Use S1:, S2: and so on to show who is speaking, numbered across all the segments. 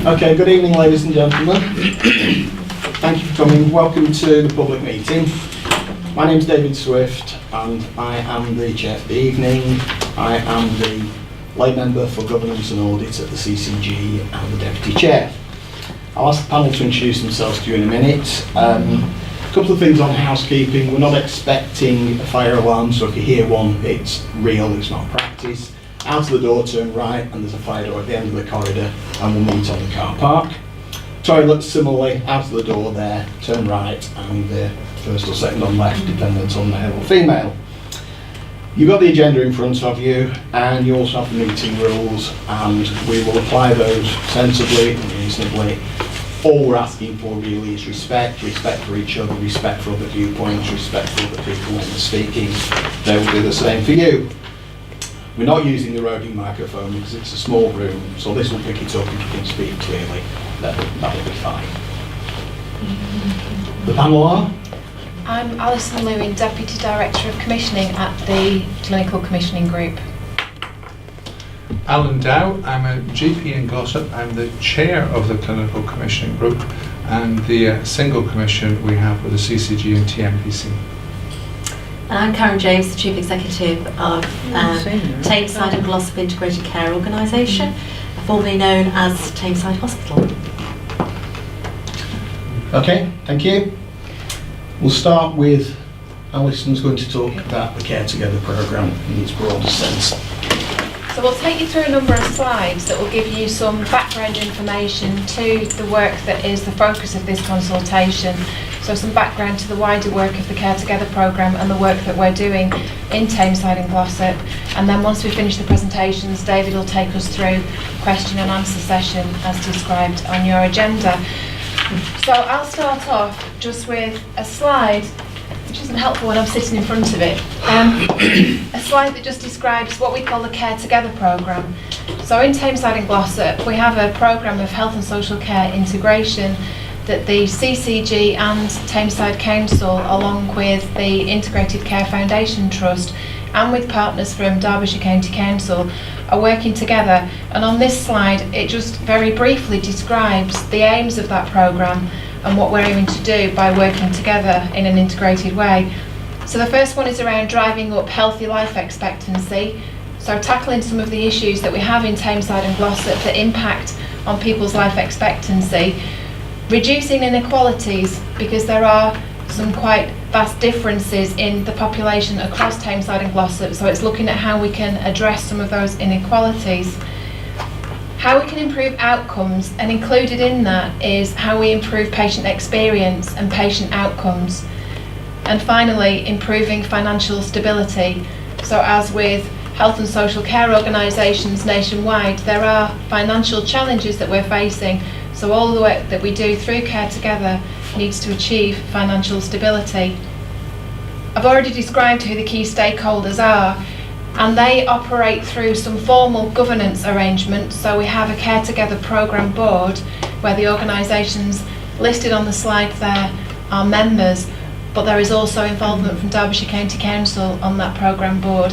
S1: Okay, good evening ladies and gentlemen. Thank you for coming. Welcome to the public meeting. My name is David Swift and I am the chair for the evening. I am the lay member for governance and audit at the CCG and the deputy chair. I'll ask the panel to introduce themselves to you in a minute. A couple of things on housekeeping. We're not expecting a fire alarm, so if you hear one, it's real, it's not practice. Out of the door, turn right, and there's a fire door at the end of the corridor, and we'll meet on the car park. Toilets, similarly, out of the door there, turn right, and the first or second on left, dependent on male or female. You've got the agenda in front of you, and you also have the meeting rules, and we will apply those sensibly and reasonably. All we're asking for really is respect for each other, respect for other viewpoints, respect for other people when they're speaking. They will do the same for you. We're not using the roving microphone because it's a small room, so this will pick it up if you can speak clearly. That'll be fine. The panel are?
S2: I'm Alison Lewin, Deputy Director of Commissioning at the Clinical Commissioning Group.
S3: Alan Dow, I'm a GP in Glossop. I'm the chair of the Clinical Commissioning Group and the single commission we have with the CCG and TMPC.
S4: And I'm Karen James, the Chief Executive of Tameside and Glossop Integrated Care Organisation, formerly known as Tameside Hospital.
S1: Okay, thank you. We'll start with Alison's going to talk about the Care Together programme in its broader sense.
S2: So we'll take you through a number of slides that will give you some background information to the work that is the focus of this consultation. So some background to the wider work of the Care Together programme and the work that we're doing in Tameside and Glossop. And then once we finish the presentations, David will take us through question and answer session as described on your agenda. So I'll start off just with a slide which isn't helpful when I'm sitting in front of it. A slide that just describes what we call the Care Together programme. So in Tameside and Glossop we have a programme of health and social care integration that the CCG and Tameside Council, along with the Integrated Care Foundation Trust and with partners from Derbyshire County Council, are working together. And on this slide it just very briefly describes the aims of that programme and what we're aiming to do by working together in an integrated way. So the first one is around driving up healthy life expectancy, so tackling some of the issues that we have in Tameside and Glossop that impact on people's life expectancy, reducing inequalities because there are some quite vast differences in the population across Tameside and Glossop, so it's looking at how we can address some of those inequalities. How we can improve outcomes, and included in that is how we improve patient experience and patient outcomes. And finally, improving financial stability. So as with health and social care organisations nationwide, there are financial challenges that we're facing, so all the work that we do through Care Together needs to achieve financial stability. I've already described who the key stakeholders are, and they operate through some formal governance arrangements. So we have a Care Together programme board where the organisations listed on the slide there are members, but there is also involvement from Derbyshire County Council on that programme board.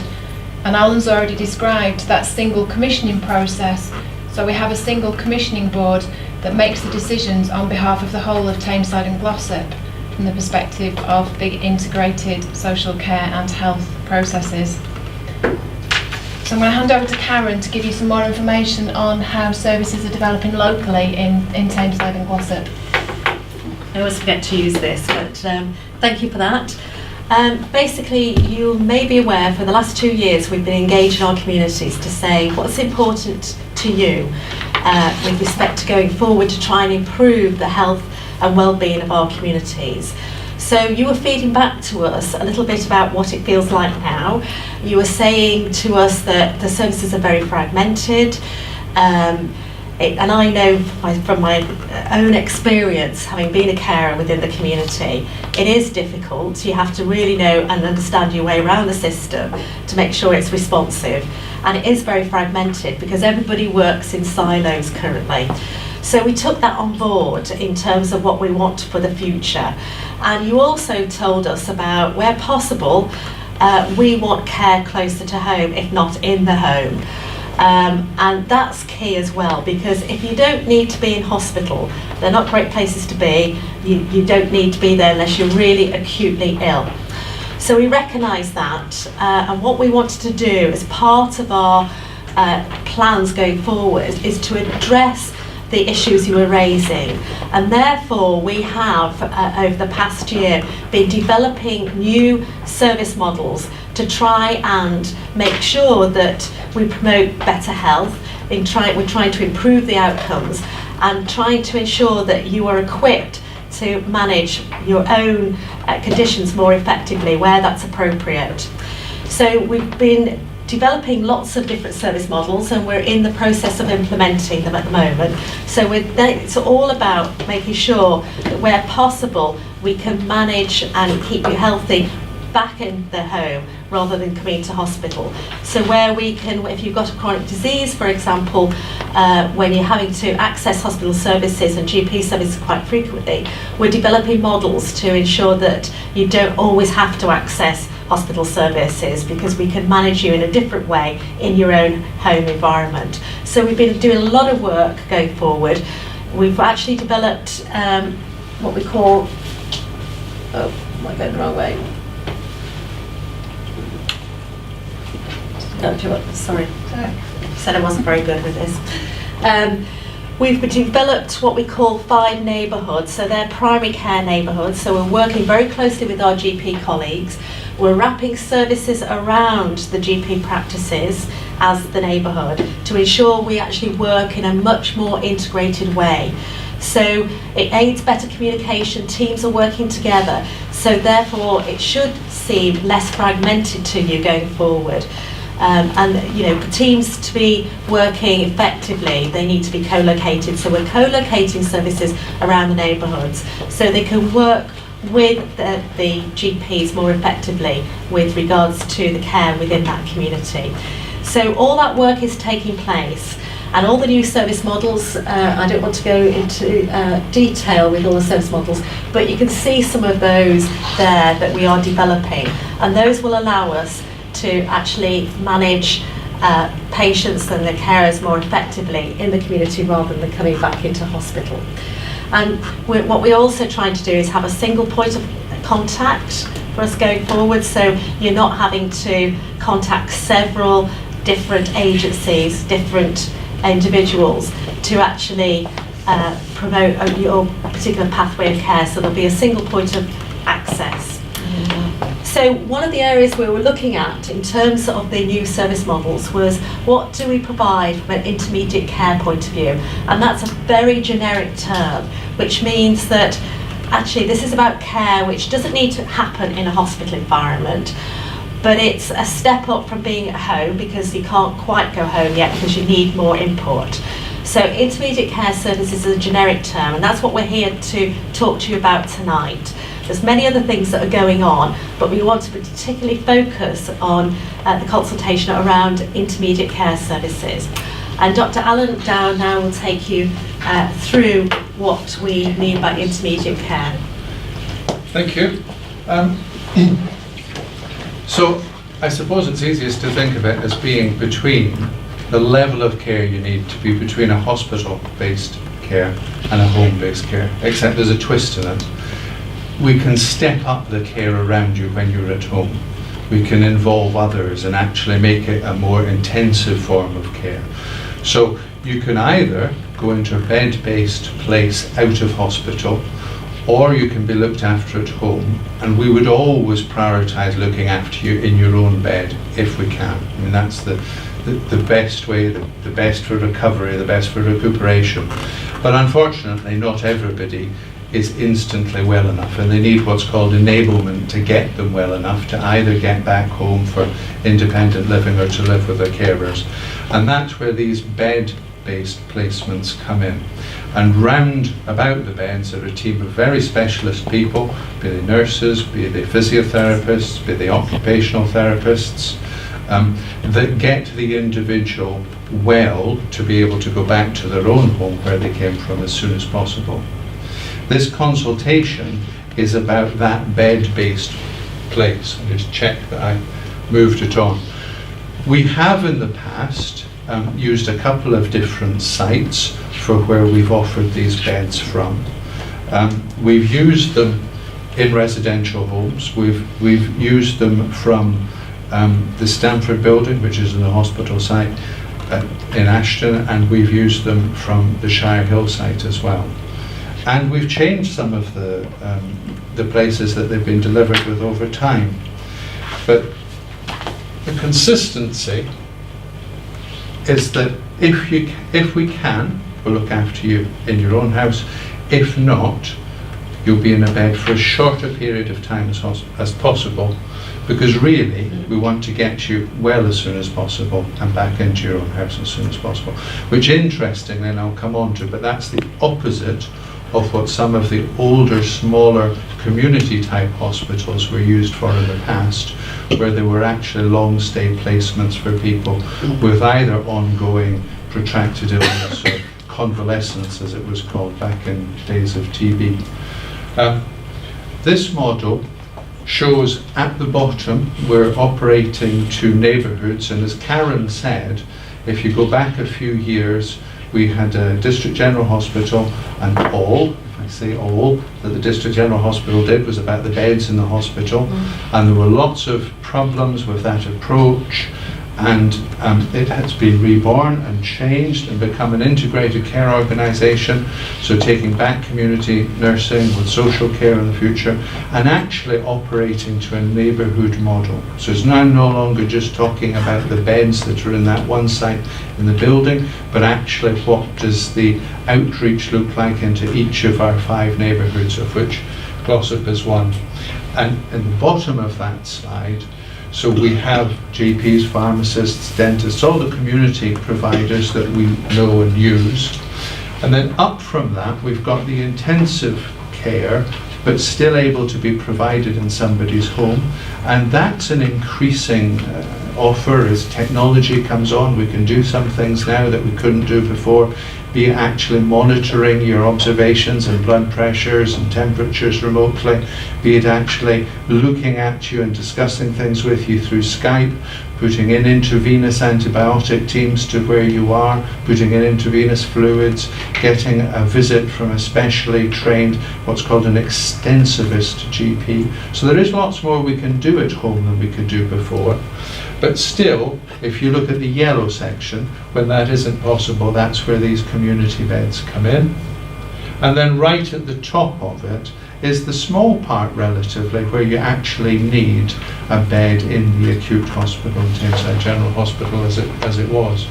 S2: And Alan's already described that single commissioning process. So we have a single commissioning board that makes the decisions on behalf of the whole of Tameside and Glossop from the perspective of the integrated social care and health processes. So I'm going to hand over to Karen to give you some more information on how services are developing locally in Tameside and Glossop.
S4: I always forget to use this, but thank you for that. Basically, you may be aware for the last 2 years we've been engaging our communities to say what's important to you with respect to going forward to try and improve the health and well-being of our communities. So you were feeding back to us a little bit about what it feels like now. You were saying to us that the services are very fragmented, and I know from my own experience, having been a carer within the community, it is difficult. You have to really know and understand your way around the system to make sure it's responsive. And it is very fragmented because everybody works in silos currently. So we took that on board in terms of what we want for the future. And you also told us about, where possible, we want care closer to home, if not in the home. And that's key as well, because if you don't need to be in hospital, they're not great places to be. You don't need to be there unless you're really acutely ill. So we recognise that, and what we wanted to do as part of our plans going forward is to address the issues you were raising, and therefore we have over the past year been developing new service models to try and make sure that we promote better health. We're trying to improve the outcomes and trying to ensure that you are equipped to manage your own conditions more effectively where that's appropriate. So we've been developing lots of different service models, and we're in the process of implementing them at the moment. So it's all about making sure that where possible we can manage and keep you healthy back in the home rather than coming to hospital. So where we can, if you've got a chronic disease, for example, when you're having to access hospital services and GP services quite frequently, we're developing models to ensure that you don't always have to access hospital services, because we can manage you in a different way in your own home environment. So we've been doing a lot of work going forward. We've actually developed what we call, oh, am I going the wrong way? Sorry, said I wasn't very good with this. We've developed what we call 5 neighbourhoods, so they're primary care neighbourhoods, so we're working very closely with our GP colleagues. We're wrapping services around the GP practices as the neighbourhood to ensure we actually work in a much more integrated way. So it aids better communication, teams are working together, so therefore it should seem less fragmented to you going forward. And you know, for teams to be working effectively, they need to be co-located. So we're co-locating services around the neighbourhoods so they can work with the GPs more effectively with regards to the care within that community. So all that work is taking place, and all the new service models, I don't want to go into detail with all the service models, but you can see some of those there that we are developing, and those will allow us to actually manage patients and their carers more effectively in the community rather than coming back into hospital. And what we're also trying to do is have a single point of contact for us going forward, so you're not having to contact several different agencies, different individuals to actually promote your particular pathway of care, so there'll be a single point of access. So one of the areas we were looking at in terms of the new service models was, what do we provide from an intermediate care point of view? And that's a very generic term, which means that actually this is about care which doesn't need to happen in a hospital environment, but it's a step up from being at home, because you can't quite go home yet because you need more input. So intermediate care services is a generic term, and that's what we're here to talk to you about tonight. There's many other things that are going on, but we want to particularly focus on the consultation around intermediate care services. And Dr. Alan Dow now will take you through what we mean by intermediate care.
S3: Thank you. So I suppose it's easiest to think of it as being between the level of care you need to be between a hospital-based care and a home-based care, except there's a twist in it. We can step up the care around you when you're at home. We can involve others and actually make it a more intensive form of care. So you can either go into a bed-based place out of hospital, or you can be looked after at home, and we would always prioritise looking after you in your own bed if we can. I mean, that's the best way, the best for recovery, the best for recuperation. But unfortunately, not everybody is instantly well enough, and they need what's called enablement to get them well enough to either get back home for independent living or to live with their carers. And that's where these bed-based placements come in. And round about the beds are a team of very specialist people, be they nurses, be they physiotherapists, be they occupational therapists, that get the individual well to be able to go back to their own home where they came from as soon as possible. This consultation is about that bed-based place. I just check that I moved it on. We have in the past used a couple of different sites for where we've offered these beds from. We've used them in residential homes. We've used them from the Stamford building, which is in the hospital site in Ashton, and we've used them from the Shire Hill site as well. And we've changed some of the places that they've been delivered with over time. But the consistency is that if we can, we'll look after you in your own house. If not, you'll be in a bed for a shorter period of time as possible, because really we want to get you well as soon as possible and back into your own house as soon as possible. Which interestingly, and I'll come on to, but that's the opposite of what some of the older, smaller community type hospitals were used for in the past, where there were actually long stay placements for people with either ongoing protracted illness or convalescence, as it was called back in days of TB. This model shows at the bottom we're operating to neighbourhoods, and as Karen said, if you go back a few years, we had a District General Hospital, and all, if I say all, that the District General Hospital did was about the beds in the hospital, and there were lots of problems with that approach, and it has been reborn and changed and become an integrated care organisation, so taking back community nursing with social care in the future and actually operating to a neighbourhood model. So it's now no longer just talking about the beds that are in that one site in the building, but actually what does the outreach look like into each of our 5 neighbourhoods, of which Glossop is one. And in the bottom of that slide, so we have GPs, pharmacists, dentists, all the community providers that we know and use. And then up from that, we've got the intensive care, but still able to be provided in somebody's home. And that's an increasing offer as technology comes on. We can do some things now that we couldn't do before, be it actually monitoring your observations and blood pressures and temperatures remotely, be it actually looking at you and discussing things with you through Skype, putting in intravenous antibiotic teams to where you are, putting in intravenous fluids, getting a visit from a specially trained, what's called an extensivist GP. So there is lots more we can do at home than we could do before. But still, if you look at the yellow section, when that isn't possible, that's where these community beds come in. And then right at the top of it is the small part relatively, where you actually need a bed in the acute hospital, in Tameside General Hospital as it was.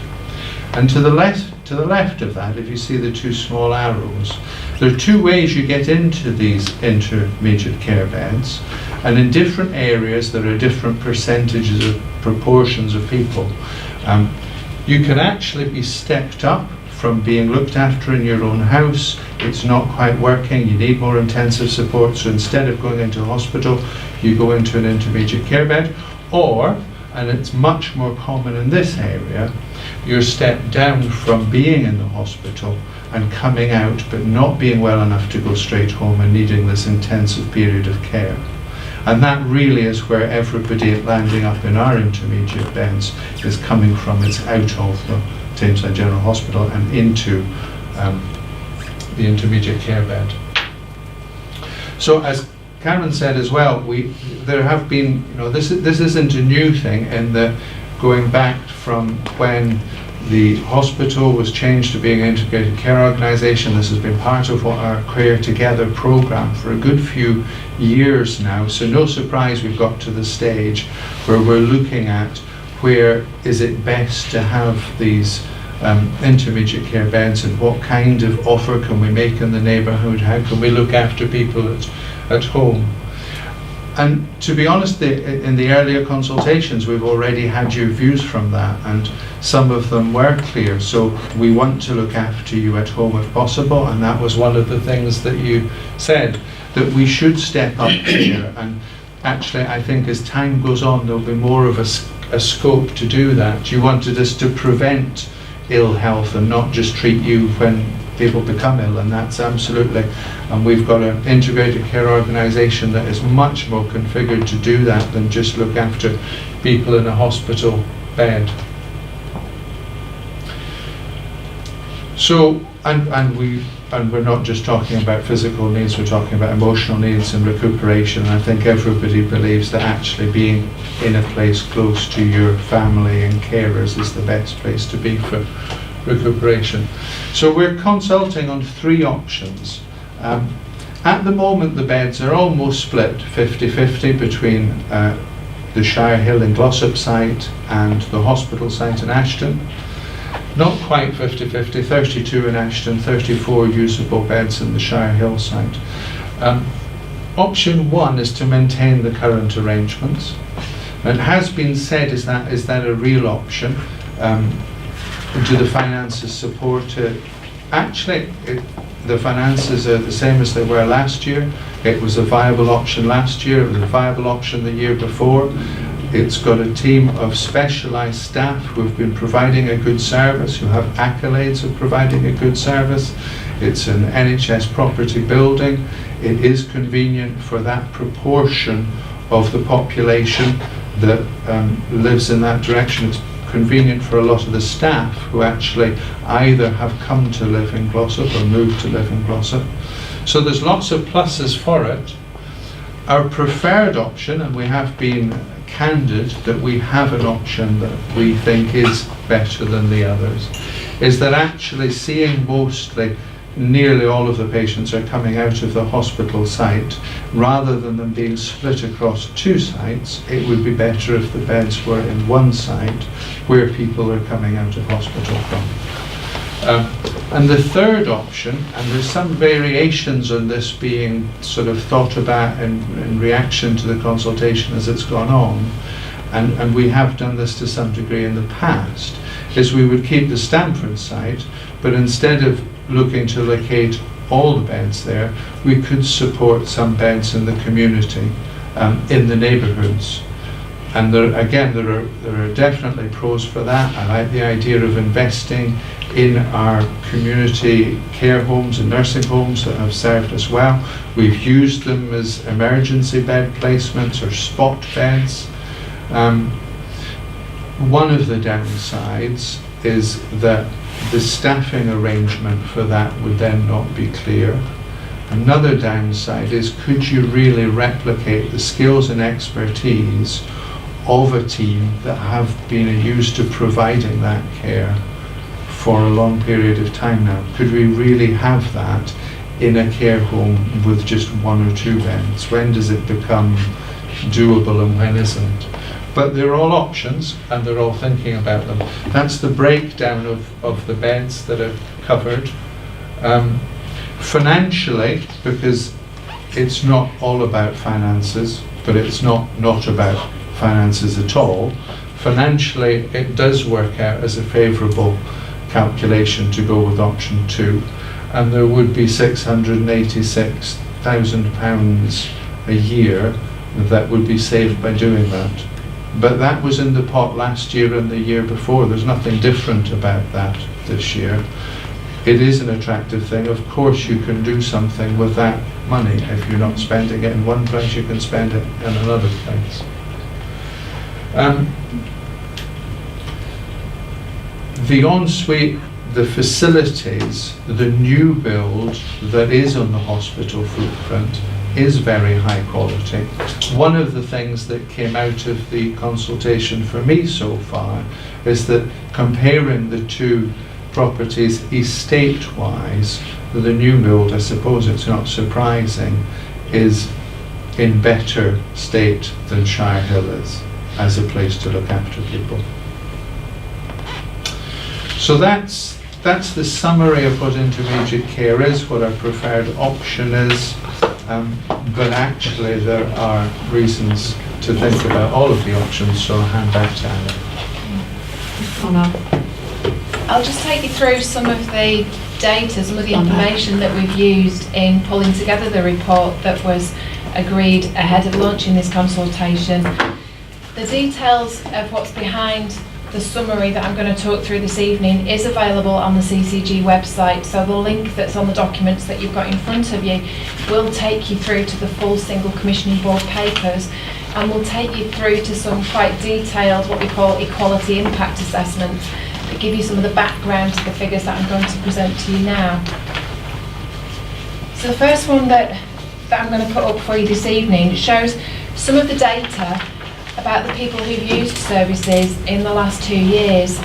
S3: And to the left of that, if you see the 2 small arrows, there are 2 ways you get into these intermediate care beds, and in different areas there are different percentages of proportions of people. You can actually be stepped up from being looked after in your own house. It's not quite working, you need more intensive support, so instead of going into a hospital, you go into an intermediate care bed, or, and it's much more common in this area, you're stepped down from being in the hospital and coming out but not being well enough to go straight home and needing this intensive period of care. And that really is where everybody landing up in our intermediate beds is coming from. It's out of the Tameside General Hospital and into the intermediate care bed. So as Karen said as well, there have been, this isn't a new thing, in that going back from when the hospital was changed to being an integrated care organisation, this has been part of what our Care Together programme for a good few years now. So no surprise we've got to the stage where we're looking at where is it best to have these intermediate care beds, and what kind of offer can we make in the neighbourhood, how can we look after people at home. And to be honest, in the earlier consultations we've already had your views from that, and some of them were clear. So we want to look after you at home if possible, and that was one of the things that you said, that we should step up here. And actually I think as time goes on there'll be more of a scope to do that. You wanted us to prevent ill health and not just treat you when people become ill, and that's absolutely, and we've got an integrated care organisation that is much more configured to do that than just look after people in a hospital bed. So, and we're not just talking about physical needs, we're talking about emotional needs and recuperation. And I think everybody believes that actually being in a place close to your family and carers is the best place to be for recuperation. So we're consulting on 3 options. At the moment, the beds are almost split 50-50 between the Shire Hill and Glossop site and the hospital site in Ashton. Not quite 50-50, 32 in Ashton, 34 usable beds in the Shire Hill site. Option 1 is to maintain the current arrangements. It has been said, is that a real option? Do the finances support it? Actually, the finances are the same as they were last year. It was a viable option last year, it was a viable option the year before. It's got a team of specialised staff who have been providing a good service, who have accolades of providing a good service. It's an NHS property building. It is convenient for that proportion of the population that lives in that direction. It's convenient for a lot of the staff who actually either have come to live in Glossop or moved to live in Glossop. So there's lots of pluses for it. Our preferred option, and we have been candid that we have an option that we think is better than the others, is that actually seeing mostly nearly all of the patients are coming out of the hospital site, rather than them being split across 2 sites. It would be better if the beds were in one site where people are coming out of hospital from. And the third option, and there's some variations on this being sort of thought about in reaction to the consultation as it's gone on, and we have done this to some degree in the past, is we would keep the Stamford site, but instead of looking to locate all the beds there, we could support some beds in the community, in the neighbourhoods. And there are definitely pros for that. I like the idea of investing in our community care homes and nursing homes that have served us well. We've used them as emergency bed placements or spot beds. One of the downsides is that the staffing arrangement for that would then not be clear. Another downside is, could you really replicate the skills and expertise of a team that have been used to providing that care for a long period of time now? Could we really have that in a care home with just 1 or 2 beds? When does it become doable and when isn't? But they're all options, and they're all thinking about them. That's the breakdown of the beds that are covered. Financially, because it's not all about finances, but it's not about finances at all, financially it does work out as a favourable calculation to go with option 2, and there would be £686,000 a year that would be saved by doing that. But that was in the pot last year and the year before. There's nothing different about that this year. It is an attractive thing. Of course you can do something with that money. If you're not spending it in one place, you can spend it in another place. The ensuite, the facilities, the new build that is on the hospital footprint is very high quality. One of the things that came out of the consultation for me so far is that comparing the 2 properties estate-wise, the new build, I suppose it's not surprising, is in better state than Shire Hill is as a place to look after people. So that's the summary of what intermediate care is, what our preferred option is, but actually there are reasons to think about all of the options, so I'll hand back to Anna.
S2: I'll just take you through some of the data, some of the information that we've used in pulling together the report that was agreed ahead of launching this consultation. The details of what's behind the summary that I'm going to talk through this evening is available on the CCG website. So the link that's on the documents that you've got in front of you will take you through to the full single commissioning board papers, and will take you through to some quite detailed, what we call equality impact assessments, that give you some of the background to the figures that I'm going to present to you now. So the first one that I'm going to put up for you this evening shows some of the data about the people who've used services in the last 2 years.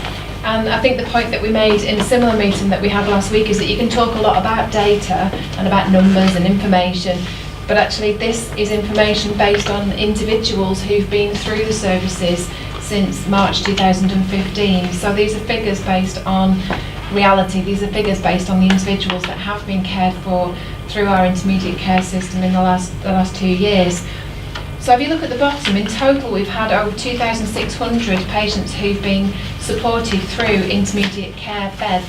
S2: And I think the point that we made in a similar meeting that we had last week is that you can talk a lot about data and about numbers and information, but actually this is information based on individuals who've been through the services since March 2015. So these are figures based on reality. These are figures based on the individuals that have been cared for through our intermediate care system in the last 2 years. So if you look at the bottom, in total we've had over 2,600 patients who've been supported through intermediate care beds.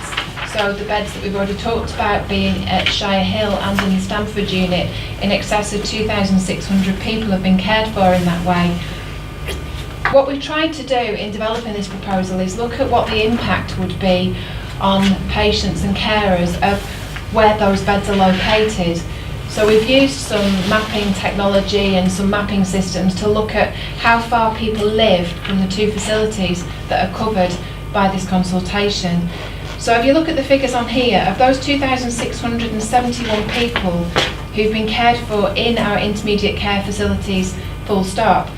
S2: So the beds that we've already talked about being at Shire Hill and in the Stamford unit, in excess of 2,600 people have been cared for in that way. What we've tried to do in developing this proposal is look at what the impact would be on patients and carers of where those beds are located. So we've used some mapping technology and some mapping systems to look at how far people live from the 2 facilities that are covered by this consultation. So if you look at the figures on here, of those 2,671 people who've been cared for in our intermediate care facilities, full stop,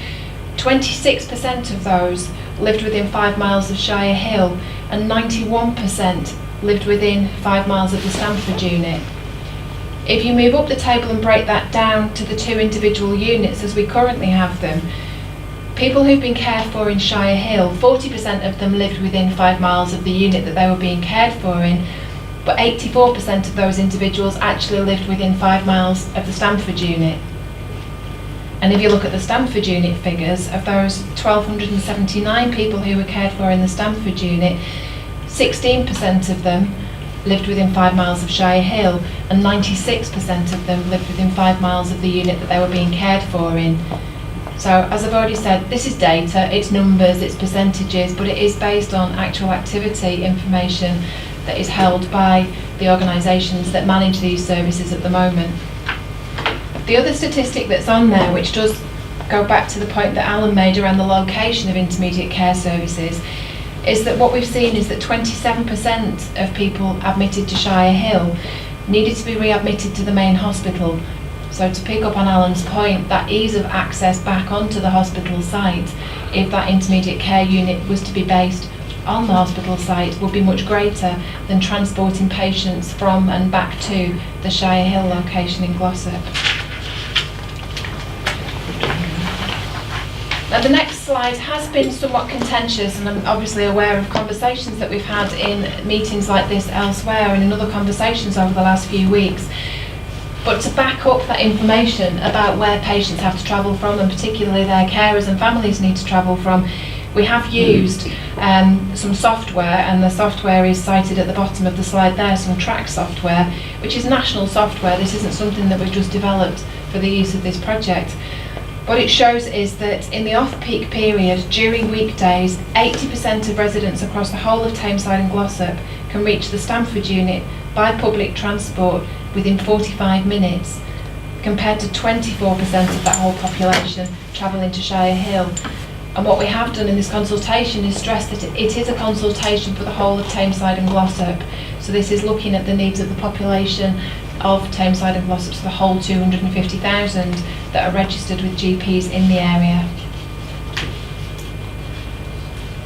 S2: 26% of those lived within 5 miles of Shire Hill, and 91% lived within 5 miles of the Stamford unit. If you move up the table and break that down to the 2 individual units as we currently have them, people who've been cared for in Shire Hill, 40% of them lived within 5 miles of the unit that they were being cared for in, but 84% of those individuals actually lived within 5 miles of the Stamford unit. And if you look at the Stamford unit figures, of those 1,279 people who were cared for in the Stamford unit, 16% of them lived within 5 miles of Shire Hill, and 96% of them lived within 5 miles of the unit that they were being cared for in. So, as I've already said, this is data, it's numbers, it's percentages, but it is based on actual activity information that is held by the organisations that manage these services at the moment. The other statistic that's on there, which does go back to the point that Alan made around the location of intermediate care services, is that what we've seen is that 27% of people admitted to Shire Hill needed to be readmitted to the main hospital. So to pick up on Alan's point, that ease of access back onto the hospital site, if that intermediate care unit was to be based on the hospital site, would be much greater than transporting patients from and back to the Shire Hill location in Glossop. Now the next slide has been somewhat contentious, and I'm obviously aware of conversations that we've had in meetings like this elsewhere and in other conversations over the last few weeks. But to back up that information about where patients have to travel from, and particularly their carers and families need to travel from, we have used some software, and the software is cited at the bottom of the slide there, some track software, which is national software. This isn't something that we've just developed for the use of this project. What it shows is that in the off-peak period, during weekdays, 80% of residents across the whole of Tameside and Glossop can reach the Stamford unit by public transport within 45 minutes, compared to 24% of that whole population travelling to Shire Hill. And what we have done in this consultation is stress that it is a consultation for the whole of Tameside and Glossop. So this is looking at the needs of the population of Tameside and Glossop, so the whole 250,000 that are registered with GPs in the area.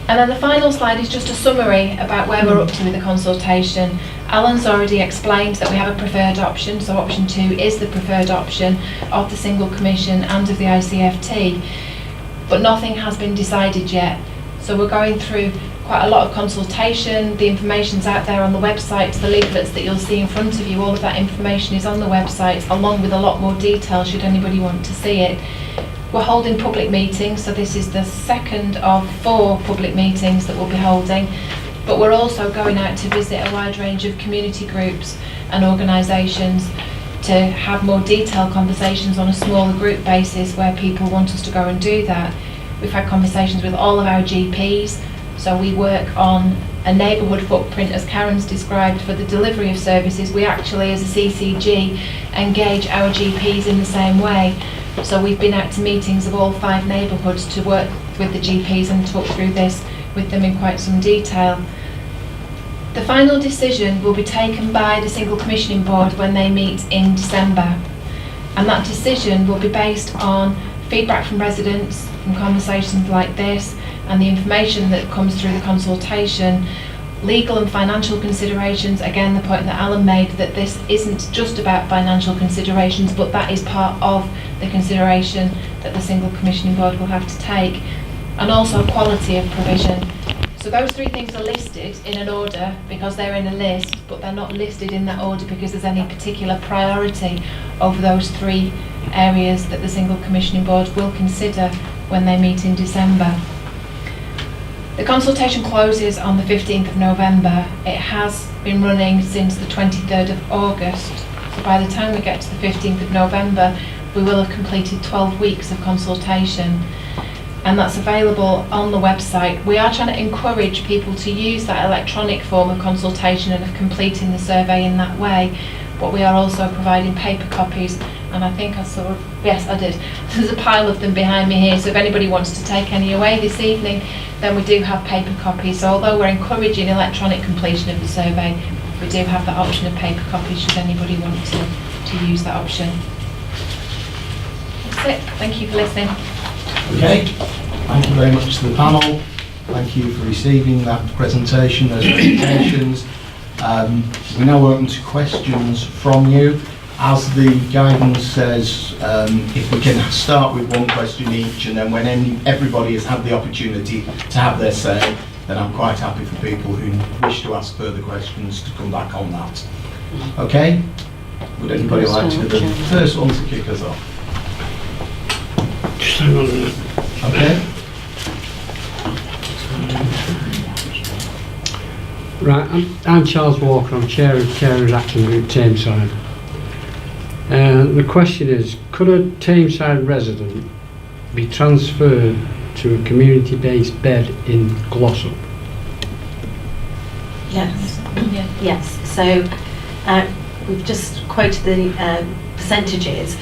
S2: And then the final slide is just a summary about where we're up to with the consultation. Alan's already explained that we have a preferred option, so option 2 is the preferred option of the single commission and of the ICFT, but nothing has been decided yet. So we're going through quite a lot of consultation. The information's out there on the website, the leaflets that you'll see in front of you, all of that information is on the website, along with a lot more detail should anybody want to see it. We're holding public meetings, so this is the second of 4 public meetings that we'll be holding, but we're also going out to visit a wide range of community groups and organisations to have more detailed conversations on a smaller group basis where people want us to go and do that. We've had conversations with all of our GPs, So we work on a neighbourhood footprint, as Karen's described, for the delivery of services. We actually, as a CCG, engage our GPs in the same way. So we've been out to meetings of all 5 neighbourhoods to work with the GPs and talk through this with them in quite some detail. The final decision will be taken by the Single Commissioning Board when they meet in December. And that decision will be based on feedback from residents, from conversations like this, and the information that comes through the consultation, legal and financial considerations. Again, the point that Alan made, that this isn't just about financial considerations, but that is part of the consideration that the Single Commissioning Board will have to take, and also quality of provision. So those 3 things are listed in an order because they're in a list, but they're not listed in that order because there's any particular priority over those 3 areas that the Single Commissioning Board will consider when they meet in December. The consultation closes on the 15th of November. It has been running since the 23rd of August. So by the time we get to the 15th of November, we will have completed 12 weeks of consultation. And that's available on the website. We are trying to encourage people to use that electronic form of consultation and of completing the survey in that way. But we are also providing paper copies, and I think I saw, yes I did, there's a pile of them behind me here, so if anybody wants to take any away this evening, then we do have paper copies. So although we're encouraging electronic completion of the survey, we do have the option of paper copies should anybody want to use that option. That's it. Thank you for listening.
S1: Okay, thank you very much to the panel. Thank you for receiving that presentation, those presentations. We're now open to questions from you. As the guidance says, if we can start with 1 question each, and then when everybody has had the opportunity to have their say, then I'm quite happy for people who wish to ask further questions to come back on that. Okay? Would anybody like to be the first one to kick us off?
S5: Just hang on a minute.
S1: Okay?
S5: Right, I'm Charles Walker, I'm Chair of Carers Action Group Tameside. The question is, could a Tameside resident be transferred to a community-based bed in Glossop?
S4: Yes.
S2: Yeah.
S4: Yes. So we've just quoted the percentages,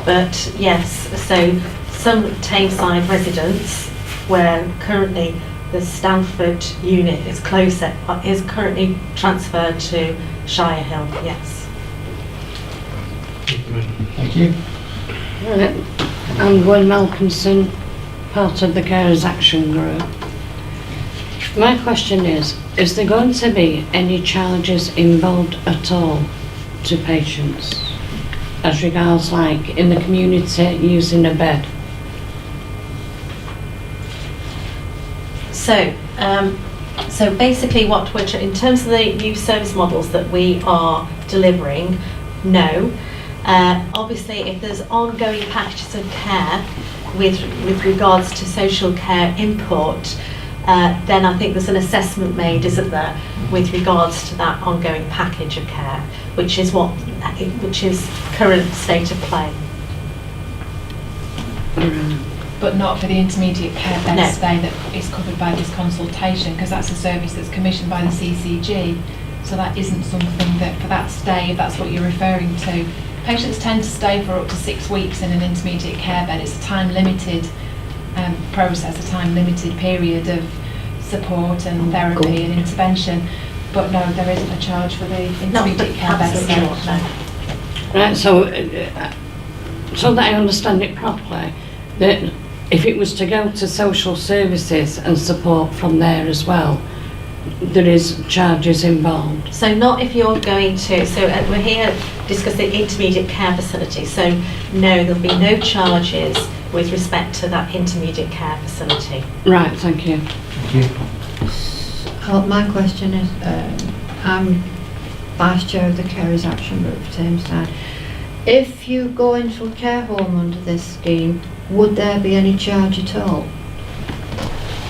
S4: but yes. So some Tameside residents, where currently the Stanford unit is closer, is currently transferred to Shire Hill. Yes.
S1: Thank you.
S6: I'm Gwen Malkinson, part of the Carers Action Group. My question is there going to be any charges involved at all to patients as regards like in the community using a bed?
S4: So basically what we're, in terms of the new service models that we are delivering, no. Obviously if there's ongoing packages of care with regards to social care input, then I think there's an assessment made, isn't there, with regards to that ongoing package of care, which is current state of play.
S2: But not for the intermediate care bed
S4: No.
S2: stay that is covered by this consultation, because that's a service that's commissioned by the CCG. So that isn't something that, for that stay, if that's what you're referring to. Patients tend to stay for up to 6 weeks in an intermediate care bed. It's a time-limited process, a time-limited period of support and therapy and intervention. But no, there isn't a charge for the intermediate care bed
S4: Absolutely
S2: stay.
S4: not, no.
S6: Right, so that I understand it properly, that if it was to go to social services and support from there as well, there is charges involved.
S4: So not if you're going to, so we're here discussing intermediate care facility, so no, there'll be no charges with respect to that intermediate care facility.
S6: Right, thank you.
S1: Thank you.
S7: My question is, I'm Vice Chair of the Carers Action Group for Tameside. If you go into a care home under this scheme, would there be any charge at all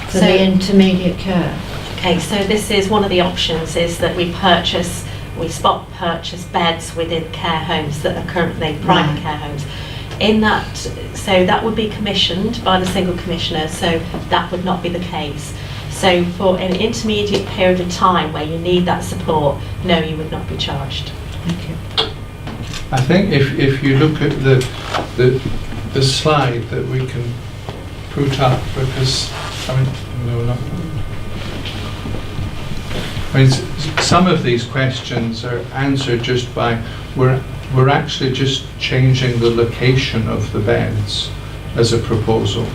S7: for
S4: So-
S7: the intermediate care?
S4: Okay, so this is one of the options, is that we spot purchase beds within care homes that are currently private
S7: Right.
S4: care homes. In that, so that would be commissioned by the single commissioner, so that would not be the case. So for an intermediate period of time where you need that support, no, you would not be charged.
S7: Thank you.
S3: I think if you look at the slide that we can put up, because, I mean, no, not. I mean, some of these questions are answered just by, we're actually just changing the location of the beds as a proposal.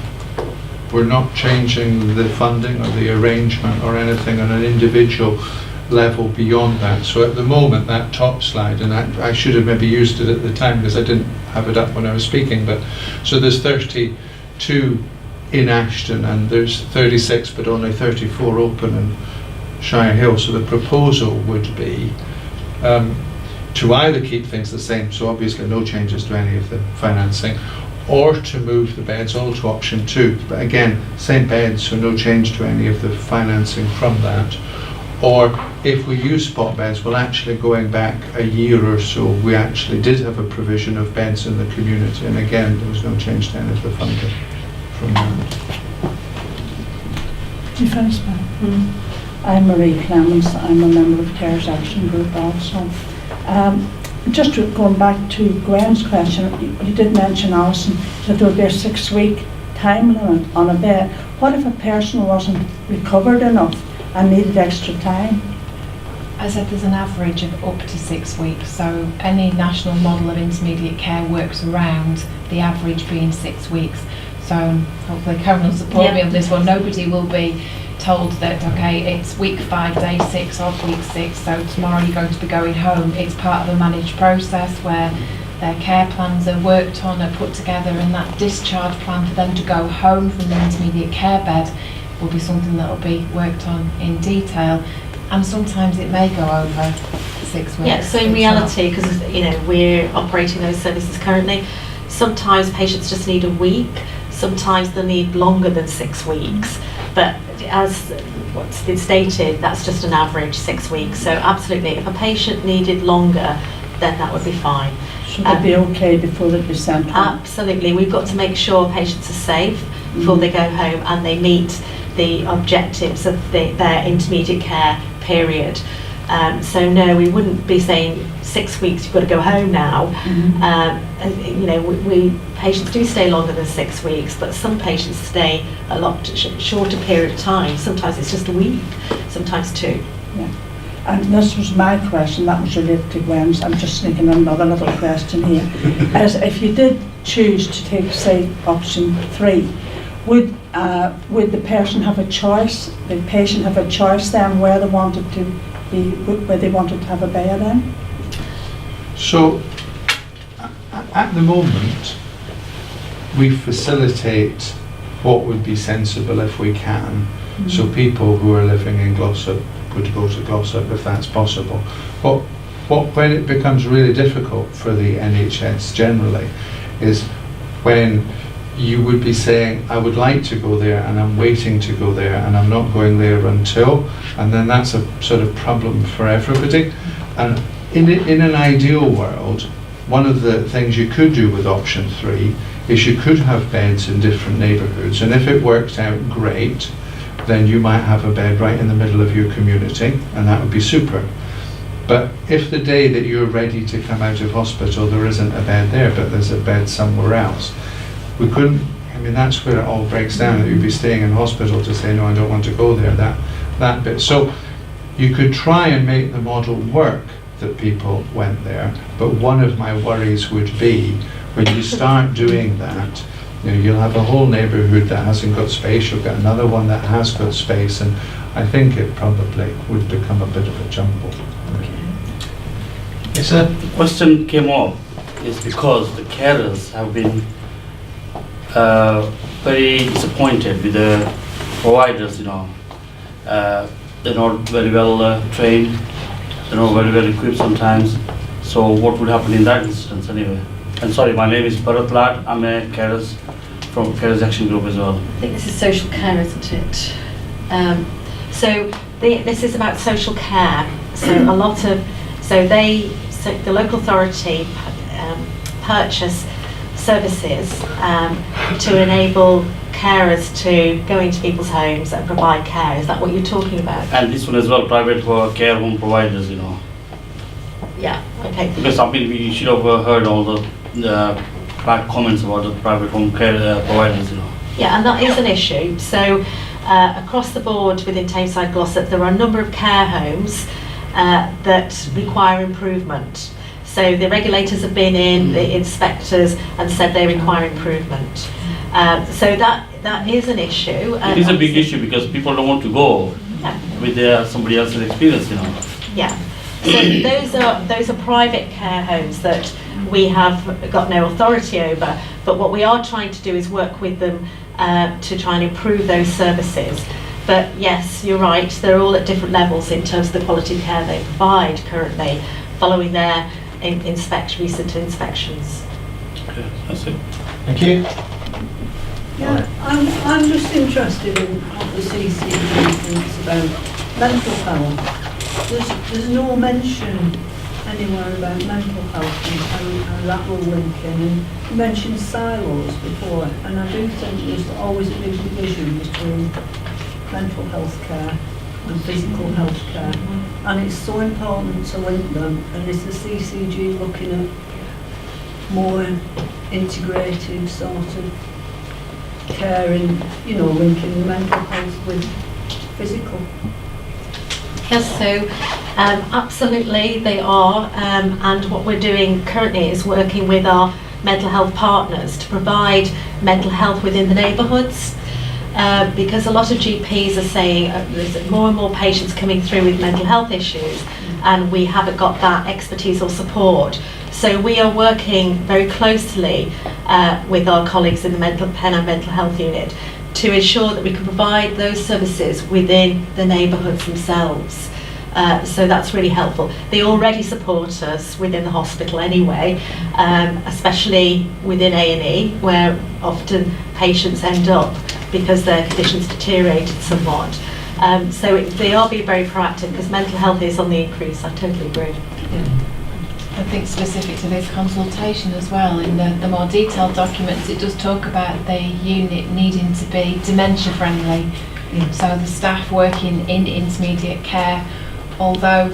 S3: We're not changing the funding or the arrangement or anything on an individual level beyond that. So at the moment, that top slide, and I should have maybe used it at the time because I didn't have it up when I was speaking, but so there's 32 in Ashton and there's 36 but only 34 open in Shire Hill. So the proposal would be to either keep things the same, so obviously no changes to any of the financing, or to move the beds all to option 2. But again, same beds, so no change to any of the financing from that. Or if we use spot beds, well, actually going back a year or so, we actually did have a provision of beds in the community, and again, there was no change to any of the funding from that.
S8: Defence Bank. I'm Marie Clemens. I'm a member of CARES Action Group also. Just going back to Graham's question, you did mention, Alison, that there would be a 6-week time limit on a bed. What if a person wasn't recovered enough and needed extra time?
S2: As I said, there's an average of up to 6 weeks, so any national model of intermediate care works around the average being 6 weeks. So hopefully Karen will support me on this one. Nobody will be told that, okay, it's week 5, day 6 of week 6, so tomorrow you're going to be going home. It's part of a managed process where their care plans are worked on, are put together, and that discharge plan for them to go home from the intermediate care bed will be something that will be worked on in detail, and sometimes it may go over 6 weeks.
S4: Yeah, so in reality, because we're operating those services currently, sometimes patients just need a week, sometimes they need longer than 6 weeks, but as what's been stated, that's just an average 6 weeks. So absolutely, if a patient needed longer, then that would be fine.
S8: Should it be okay before they'd be sent home?
S4: Absolutely, we've got to make sure patients are safe before they go home and they meet the objectives of their intermediate care period. So no, we wouldn't be saying 6 weeks, you've got to go home now. Patients do stay longer than 6 weeks, but some patients stay a lot shorter period of time. Sometimes it's just a week, sometimes 2.
S8: Yeah. And this was my question, that was related to Gwen's. I'm just thinking another little question here. As if you did choose to take, say, option 3, would the person have a choice, the patient have a choice then where they wanted to be, where they wanted to have a bed in?
S3: So at the moment, we facilitate what would be sensible if we can. So people who are living in Glossop would go to Glossop if that's possible. But when it becomes really difficult for the NHS generally is when you would be saying, I would like to go there and I'm waiting to go there and I'm not going there until, and then that's a sort of problem for everybody. And in an ideal world, one of the things you could do with option 3 is you could have beds in different neighbourhoods, and if it worked out great, then you might have a bed right in the middle of your community, and that would be super. But if the day that you're ready to come out of hospital there isn't a bed there, but there's a bed somewhere else, we couldn't, I mean, that's where it all breaks down, that you'd be staying in hospital to say, no, I don't want to go there, that bit. So you could try and make the model work that people went there, but one of my worries would be when you start doing that, you'll have a whole neighbourhood that hasn't got space, you'll get another one that has got space, and I think it probably would become a bit of a jumble.
S9: Yes, sir. The question came up is because the carers have been very disappointed with the providers, they're not very well trained, they're not very well equipped sometimes. So what would happen in that instance anyway? And sorry, my name is Bharat Lad, I'm a carers from CARES Action Group as well.
S4: I think this is social care, isn't it? This is about social care. So the local authority purchase services to enable carers to go into people's homes and provide care. Is that what you're talking about?
S9: And this one as well, private care home providers,
S4: Yeah, okay.
S9: Because I mean, we should have heard all the bad comments about the private home care providers,
S4: Yeah, and that is an issue. So across the board within Tameside Glossop, there are a number of care homes that require improvement. So the regulators have been in, the inspectors, and said they require improvement. So that is an issue.
S9: It is a big issue because people don't want to go with somebody else's experience,
S4: Yeah. So those are private care homes that we have got no authority over. But what we are trying to do is work with them to try and improve those services. But yes, you're right. They're all at different levels in terms of the quality of care they provide currently, following their recent inspections.
S9: Okay, that's it.
S1: Thank you.
S10: Yeah, I'm just interested in what the CCG thinks about mental health. There's no mention anywhere about mental health and how that will link in. And you mentioned silos before, and I do think there's always a big division between mental health care and physical health care. And it's so important to link them, and is the CCG looking at more integrated sort of care in, linking mental health with physical?
S4: Yes, so absolutely they are, and what we're doing currently is working with our mental health partners to provide mental health within the neighbourhoods, because a lot of GPs are saying there's more and more patients coming through with mental health issues, and we haven't got that expertise or support. So we are working very closely with our colleagues in the Penn Mental Health Unit to ensure that we can provide those services within the neighbourhoods themselves. So that's really helpful. They already support us within the hospital anyway, especially within A&E, where often patients end up because their conditions deteriorated somewhat. So they are being very proactive because mental health is on the increase. I totally agree.
S2: I think specific to this consultation as well, in the more detailed documents, it does talk about the unit needing to be dementia friendly. So the staff working in intermediate care, although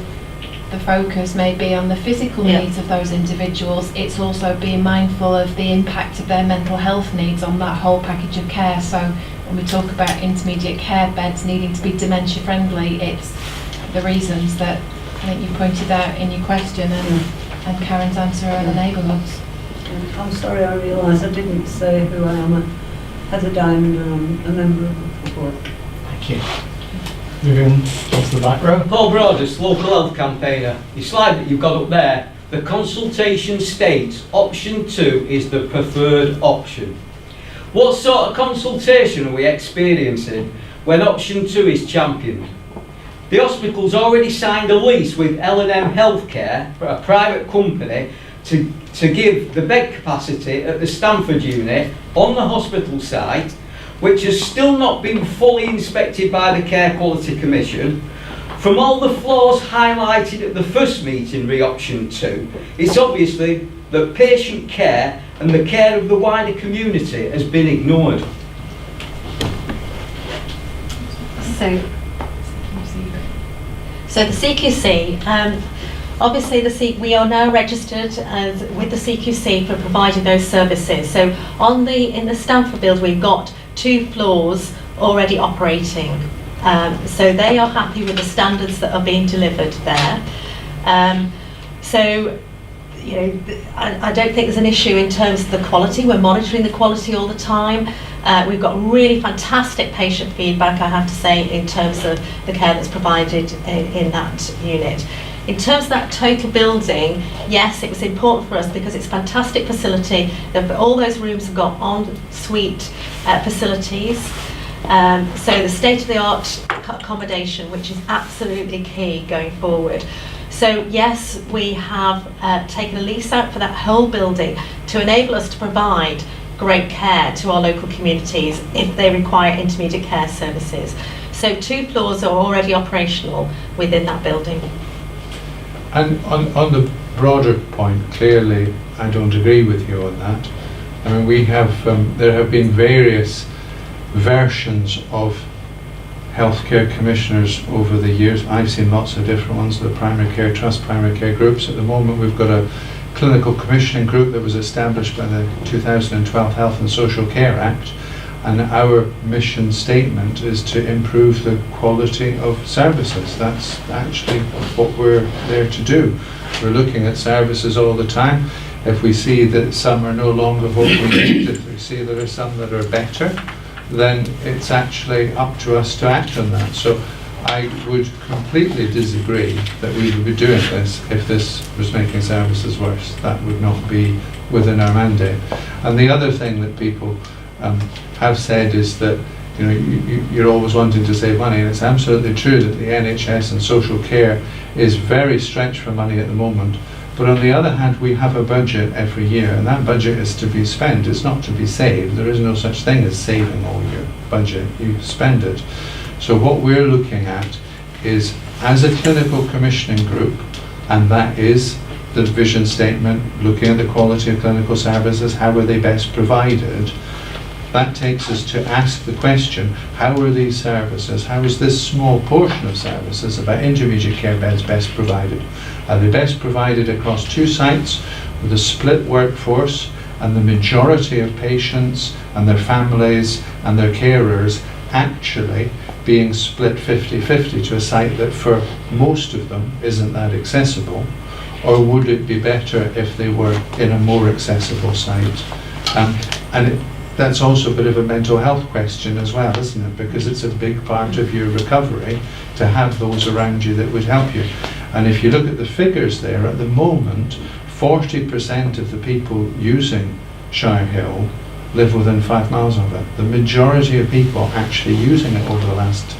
S2: the focus may be on the physical needs of those individuals, it's also being mindful of the impact of their mental health needs on that whole package of care. So when we talk about intermediate care beds needing to be dementia friendly, it's the reasons that I think you pointed out in your question and Karen's answer around the neighbourhoods.
S10: I'm sorry, I realise I didn't say who I am. Heather Diamond, I'm a member of the board.
S1: Thank you. Moving on to the back row.
S11: Paul Broadus, local health campaigner. The slide that you've got up there, the consultation states option 2 is the preferred option. What sort of consultation are we experiencing when option 2 is championed? The hospital's already signed a lease with L&M Healthcare, a private company, to give the bed capacity at the Stamford unit on the hospital site, which has still not been fully inspected by the Care Quality Commission. From all the flaws highlighted at the first meeting re option 2, it's obviously that patient care and the care of the wider community has been ignored.
S4: So the CQC, obviously we are now registered with the CQC for providing those services. So in the Stamford build, we've got 2 floors already operating. So they are happy with the standards that are being delivered there. I don't think there's an issue in terms of the quality. We're monitoring the quality all the time. We've got really fantastic patient feedback, I have to say, in terms of the care that's provided in that unit. In terms of that total building, yes, it was important for us because it's a fantastic facility. All those rooms have got en-suite facilities. So the state-of-the-art accommodation, which is absolutely key going forward. So yes, we have taken a lease out for that whole building to enable us to provide great care to our local communities if they require intermediate care services. So 2 floors are already operational within that building.
S3: And on the broader point, clearly I don't agree with you on that. I mean, we have there have been various versions of healthcare commissioners over the years. I've seen lots of different ones, the primary care trust, primary care groups. At the moment we've got a clinical commissioning group that was established by the 2012 Health and Social Care Act, and our mission statement is to improve the quality of services. That's actually what we're there to do. We're looking at services all the time. If we see that some are no longer what we need, if we see there are some that are better, then it's actually up to us to act on that. So I would completely disagree that we would be doing this if this was making services worse. That would not be within our mandate. And the other thing that people have said is that you're always wanting to save money, and it's absolutely true that the NHS and social care is very stretched for money at the moment. But on the other hand, we have a budget every year, and that budget is to be spent. It's not to be saved. There is no such thing as saving all your budget. You spend it. So what we're looking at is, as a clinical commissioning group, and that is the vision statement, looking at the quality of clinical services, how are they best provided, that takes us to ask the question, how are these services, how is this small portion of services about intermediate care beds best provided? Are they best provided across 2 sites with a split workforce, and the majority of patients and their families and their carers actually being split 50-50 to a site that for most of them isn't that accessible? Or would it be better if they were in a more accessible site? That's also a bit of a mental health question as well, isn't it? Because it's a big part of your recovery to have those around you that would help you. And if you look at the figures there, at the moment, 40% of the people using Shire Hill live within 5 miles of it. The majority of people actually using it over the last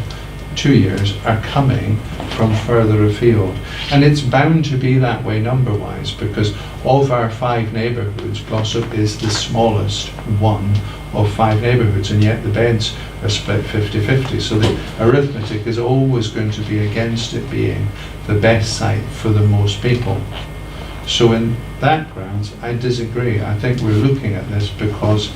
S3: 2 years are coming from further afield. And it's bound to be that way number-wise, because of our 5 neighbourhoods, Glossop is the smallest one of 5 neighbourhoods, and yet the beds are split 50-50. So the arithmetic is always going to be against it being the best site for the most people. So in that grounds, I disagree. I think we're looking at this because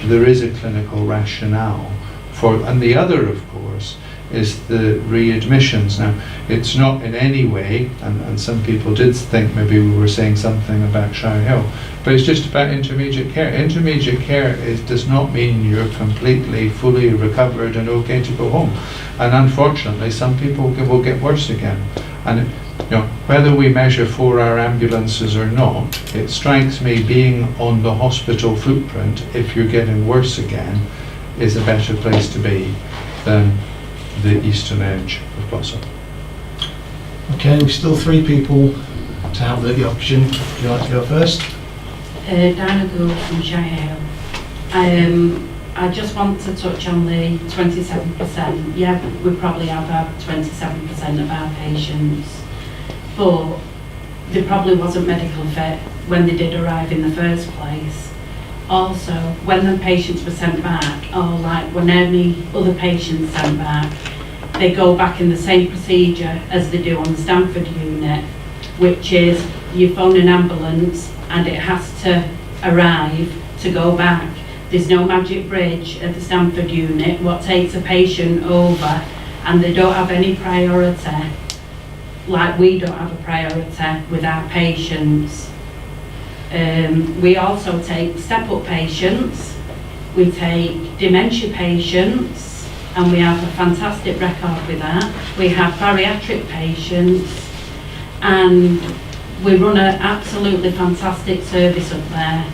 S3: there is a clinical rationale for, and the other, of course, is the readmissions. Now, it's not in any way, and some people did think maybe we were saying something about Shire Hill, but it's just about intermediate care. Intermediate care does not mean you're completely, fully recovered and okay to go home. And unfortunately, some people will get worse again. And whether we measure 4-hour ambulances or not, it strikes me being on the hospital footprint, if you're getting worse again, is a better place to be than the eastern edge of Glossop.
S1: Okay, we've still 3 people to have the option. Would you like to go first?
S12: Diana Gould from Shire Hill. I just want to touch on the 27%. Yeah, we probably have about 27% of our patients, but they probably wasn't medical fit when they did arrive in the first place. Also, when the patients were sent back, or like when any other patients sent back, they go back in the same procedure as they do on the Stamford unit, which is you phone an ambulance and it has to arrive to go back. There's no magic bridge at the Stamford unit, what takes a patient over, and they don't have any priority, like we don't have a priority with our patients. We also take step-up patients, we take dementia patients, and we have a fantastic record with that. We have bariatric patients, and we run an absolutely fantastic service up there.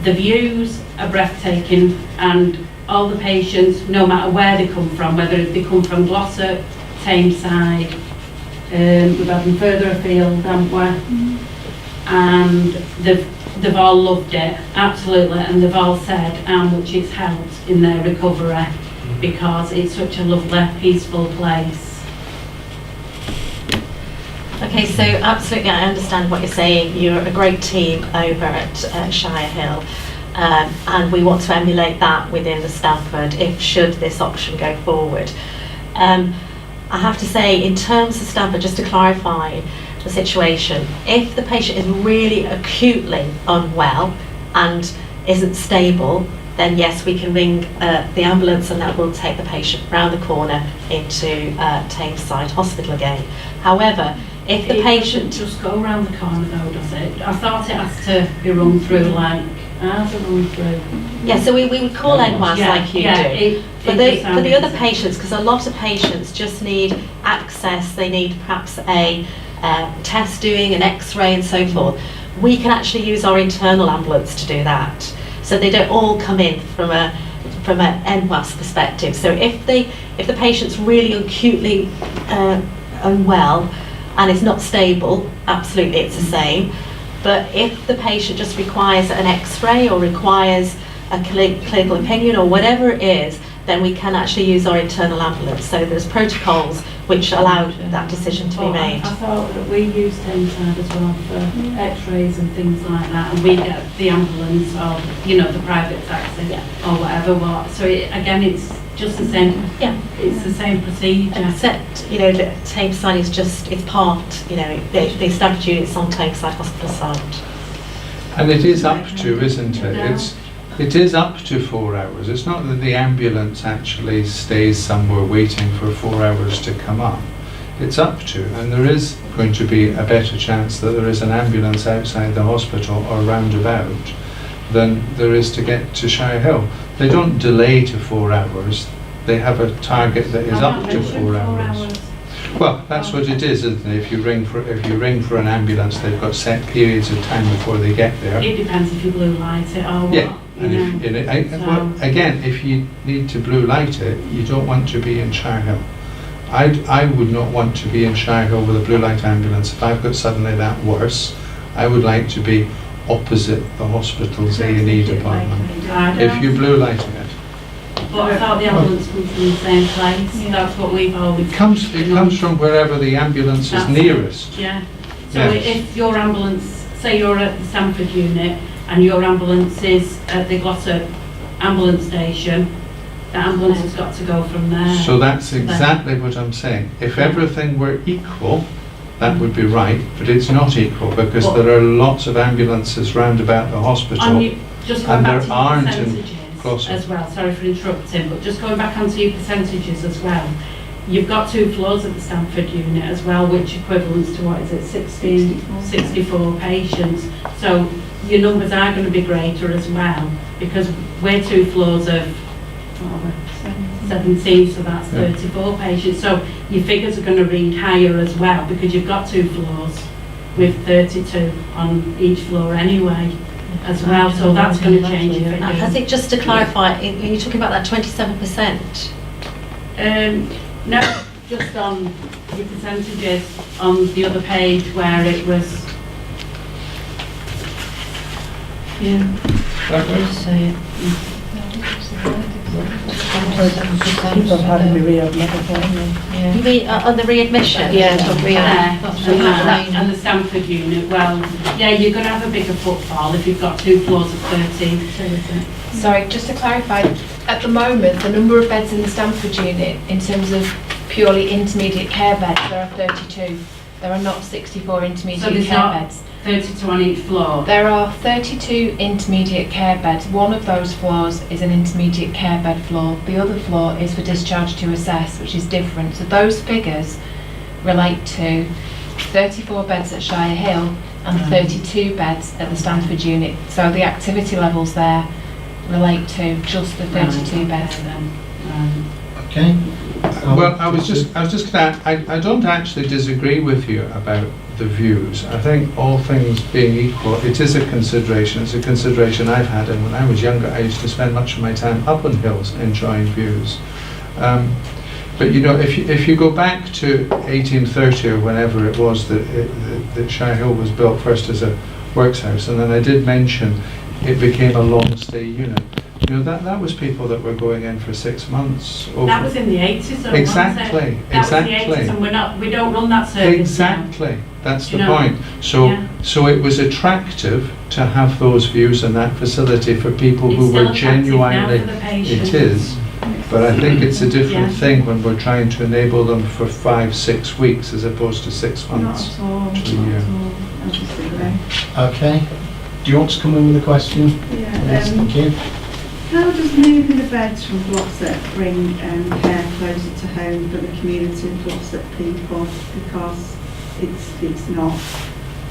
S12: The views are breathtaking, and all the patients, no matter where they come from, whether they come from Glossop, Tameside, we've had them further afield, haven't we? And they've all loved it, absolutely, and they've all said how much it's helped in their recovery, because it's such a lovely, peaceful place.
S4: Okay, so absolutely, I understand what you're saying. You're a great team over at Shire Hill, and we want to emulate that within the Stamford, if should this option go forward. I have to say, in terms of Stamford, just to clarify the situation, if the patient is really acutely unwell and isn't stable, then yes, we can ring the ambulance and that will take the patient round the corner into Tameside Hospital again. However, if the
S12: It
S4: patient...
S12: doesn't just go round the corner though, does it? I thought it has to be run through like, how's it run through?
S4: Yeah, so we would call NWAS like you do. For
S12: it
S4: the other patients, because a lot of patients just need access, they need perhaps a test doing, an x-ray and so forth. We can actually use our internal ambulance to do that. So they don't all come in from a NWAS perspective. So if the patient's really acutely unwell and is not stable, absolutely it's the same. But if the patient just requires an x-ray or requires a clinical opinion or whatever it is, then we can actually use our internal ambulance. So there's protocols which allow that decision to be made.
S12: I thought that we used Tameside as well for x-rays and things like that, and we get the ambulance or, the private taxi or whatever. So again, it's just the same.
S4: Yeah.
S12: It's the same procedure.
S4: Except, that Tameside is just, it's part, the standard unit's on Tameside Hospital site.
S3: And it is up to, isn't it? It is up to 4 hours. It's not that the ambulance actually stays somewhere waiting for 4 hours to come up. It's up to, and there is going to be a better chance that there is an ambulance outside the hospital or roundabout than there is to get to Shire Hill. They don't delay to 4 hours. They have a target that is up to 4 hours. Well, that's what it is, isn't it? If you ring for an ambulance, they've got set periods of time before they get there.
S12: It depends if you blue light it or what.
S3: Yeah. And again, if you need to blue light it, you don't want to be in Shire Hill. I would not want to be in Shire Hill with a blue light ambulance. If I've got suddenly that worse, I would like to be opposite the hospital's A&E department. If you're blue lighting it.
S12: But I thought the ambulance comes from the same place. That's what we've always.
S3: It comes from wherever the ambulance is nearest.
S12: Yeah. So
S3: Yes.
S12: if your ambulance, say you're at the Stamford unit, and your ambulance is at the Gloucester ambulance station, the ambulance has got to go from there.
S3: So that's exactly what I'm saying. If everything were equal, that would be right, but it's not equal because there are lots of ambulances round about the hospital
S12: Just going
S3: and
S12: back
S3: there
S12: to your
S3: aren't in
S12: percentages
S3: Gloucester.
S12: as well, sorry for interrupting, but just going back onto your percentages as well, you've got 2 floors at the Stamford unit as well, which equivalents to, what is it, 64 patients. So your numbers are going to be greater as well, because we're 2 floors of 17, so that's 34 patients. So your figures are going to read higher as well, because you've got 2 floors with 32 on each floor anyway as well. So that's going to change your figures.
S4: I think just to clarify, you're talking about that 27%.
S12: No, just on your percentages on the other page where it was.
S7: Yeah.
S6: Say it.
S8: People have had to be readmitted, haven't they?
S4: You mean on the readmission?
S6: Yeah,
S12: And the Stamford unit, well, yeah, you're going to have a bigger footfall if you've got 2 floors of 13.
S2: Sorry, just to clarify, at the moment, the number of beds in the Stamford unit, in terms of purely intermediate care beds, there are 32. There are not 64
S12: So
S2: intermediate
S12: there's
S2: care
S12: not
S2: beds.
S12: 32 on each floor.
S2: There are 32 intermediate care beds. One of those floors is an intermediate care bed floor. The other floor is for discharge to assess, which is different. So those figures relate to 34 beds at Shire Hill and 32 beds at the Stamford unit. So the activity levels there relate to just the 32 beds.
S1: Okay.
S3: Well, I was just going to. I don't actually disagree with you about the views. I think all things being equal, it is a consideration. It's a consideration I've had, and when I was younger, I used to spend much of my time up on hills enjoying views. But if you go back to 1830 or whenever it was that Shire Hill was built first as a works house, and then I did mention it became a long stay unit. That was people that were going in for 6 months.
S12: That was in the 80s, though,
S3: exactly.
S12: wasn't it? That was the 80s, and we don't run that service
S3: Exactly.
S12: now.
S3: That's the point. So it was attractive to have those views and that facility for people who were genuinely. It is, but I think it's a different thing when we're trying to enable them for 5-6 weeks as opposed to 6 months to a year.
S1: Okay. Do you want to come in with a question?
S10: Yeah,
S1: Yes, thank you.
S10: How does moving the beds from Glossop bring care closer to home for the community of Glossop people? Because it's not,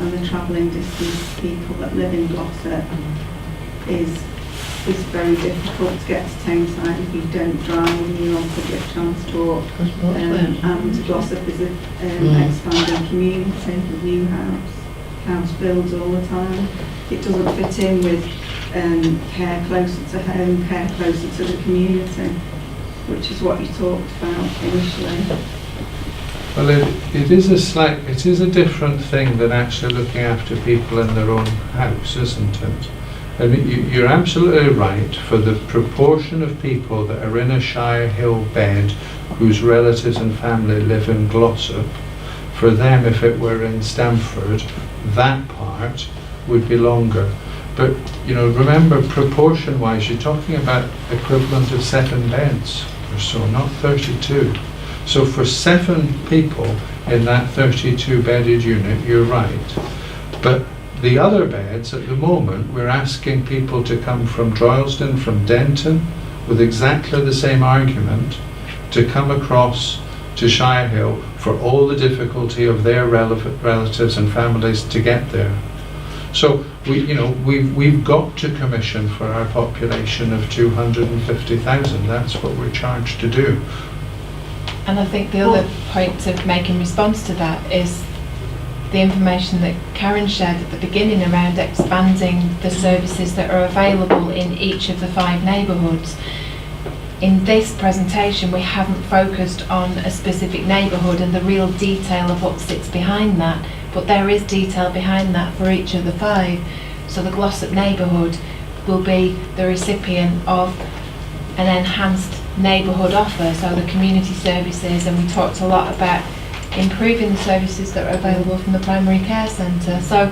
S10: and the travelling distance people that live in Glossop is very difficult to get to Tameside if you don't drive and you're on public transport. And Glossop is an expanding community with new house builds all the time. It doesn't fit in with care closer to home, care closer to the community, which is what you talked about initially.
S3: Well, it is a different thing than actually looking after people in their own house, isn't it? I mean, you're absolutely right. For the proportion of people that are in a Shire Hill bed whose relatives and family live in Glossop, for them, if it were in Stamford, that part would be longer. But, you know, remember, proportion-wise, you're talking about equivalent of 7 beds or so, not 32. So for 7 people in that 32-bedded unit, you're right. But the other beds, at the moment, we're asking people to come from Droylsden, from Denton, with exactly the same argument, to come across to Shire Hill for all the difficulty of their relatives and families to get there. So we've got to commission for our population of 250,000. That's what we're charged to do.
S2: And I think the other point to make in response to that is the information that Karen shared at the beginning around expanding the services that are available in each of the 5 neighbourhoods. In this presentation, we haven't focused on a specific neighbourhood and the real detail of what sits behind that, but there is detail behind that for each of the 5. So the Glossop neighbourhood will be the recipient of an enhanced neighbourhood offer, so the community services, and we talked a lot about improving the services that are available from the primary care centre. So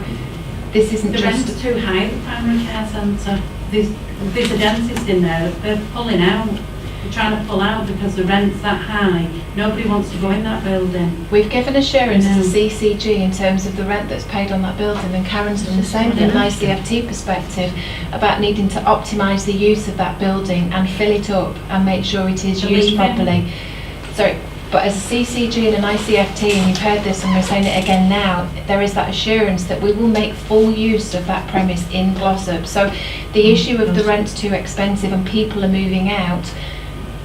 S2: this isn't
S12: the
S2: just...
S12: rent's too high, the primary care centre. There's a dentist in there, they're pulling out. They're trying to pull out because the rent's that high. Nobody wants to go in that building.
S2: We've given assurance as a CCG in terms of the rent that's paid on that building, and Karen's done the same from an ICFT perspective about needing to optimise the use of that building and fill it up and make sure it is used properly. So, but as a CCG and an ICFT, and you've heard this and we're saying it again now, there is that assurance that we will make full use of that premise in Glossop. So the issue of the rent's too expensive and people are moving out,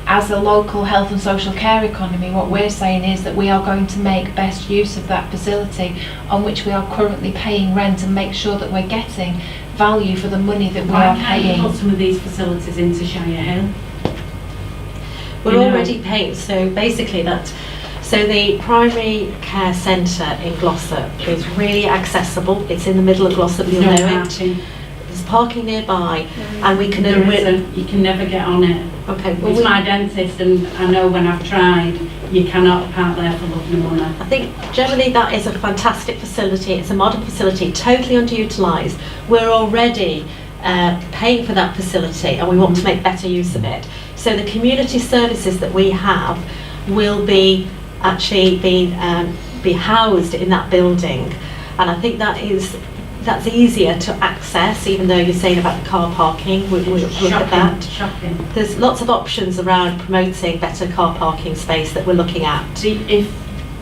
S2: as a local health and social care economy, what we're saying is that we are going to make best use of that facility on which we are currently paying rent and make sure that we're getting value for the money that we are
S12: Why can't you
S2: paying.
S12: put some of these facilities into Shire Hill?
S4: We're already paying, so basically so the primary care centre in Glossop is really accessible. It's in the middle of Glossop, you'll know it. There's parking nearby, and we can...
S12: You can never get on it.
S4: Okay, well,
S12: It's my dentist, and I know when I've tried, you cannot park there for love nor money.
S4: I think generally that is a fantastic facility. It's a modern facility, totally underutilised. We're already paying for that facility, and we want to make better use of it. So the community services that we have will be be housed in that building, and I think that's easier to access, even though you're saying about the car parking. We'll look at that.
S12: Shocking.
S4: There's lots of options around promoting better car parking space that we're looking at.
S12: If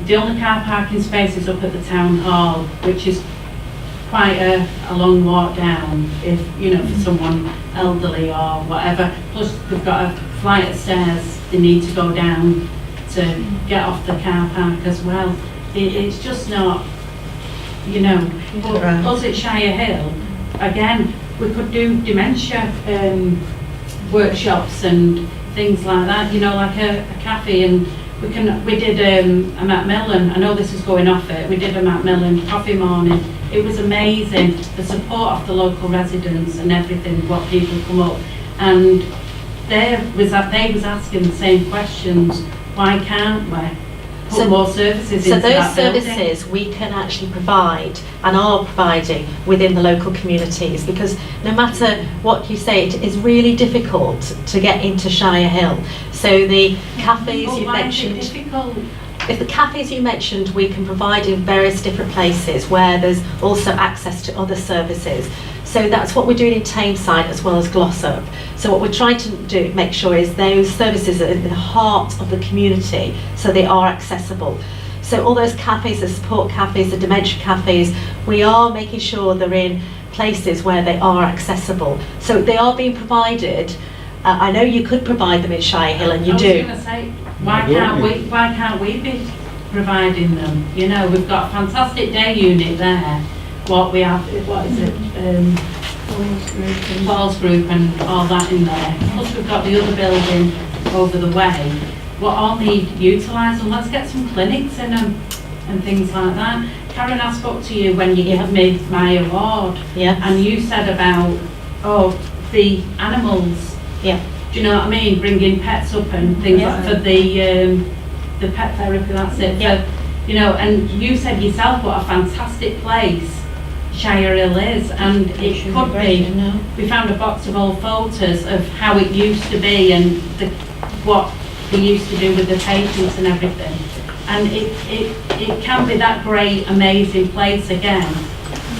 S12: the only car parking space is up at the town hall, which is quite a long walk down, if for someone elderly or whatever. Plus they've got a flight of stairs they need to go down to get off the car park as well. It's just not, But us at Shire Hill, again, we could do dementia workshops and things like that, like a cafe, and we did a Macmillan. I know this is going off it. We did a Macmillan coffee morning. It was amazing, the support of the local residents and everything, what people come up, and they was asking the same questions. Why can't we put more services into that building?
S4: So those services we can actually provide and are providing within the local communities, because no matter what you say, it is really difficult to get into Shire Hill. So the cafes you mentioned.
S12: Why is it difficult?
S4: if the cafes you mentioned, we can provide in various different places where there's also access to other services. So that's what we're doing in Tameside as well as Glossop. So what we're trying to do, make sure is those services are in the heart of the community, so they are accessible. So all those cafes, the support cafes, the dementia cafes, we are making sure they're in places where they are accessible. So they are being provided. I know you could provide them in Shire Hill, and you do.
S12: I was going to say, why can't we be providing them? You know, we've got a fantastic day unit there. What we have, what is it? Falls Group and all that in there. Plus we've got the other building over the way. What all need utilised, and let's get some clinics in them and things like that. Karen, I spoke to you when you gave me my award, and you said about the animals.
S4: Yeah.
S12: Do you know what I mean? Bringing pets up and things like for the pet therapy. That's it.
S4: Yeah.
S12: For, you know, and you said yourself what a fantastic place Shire Hill is, and it could be. We found a box of old photos of how it used to be and what we used to do with the patients and everything. And it can be that great, amazing place again.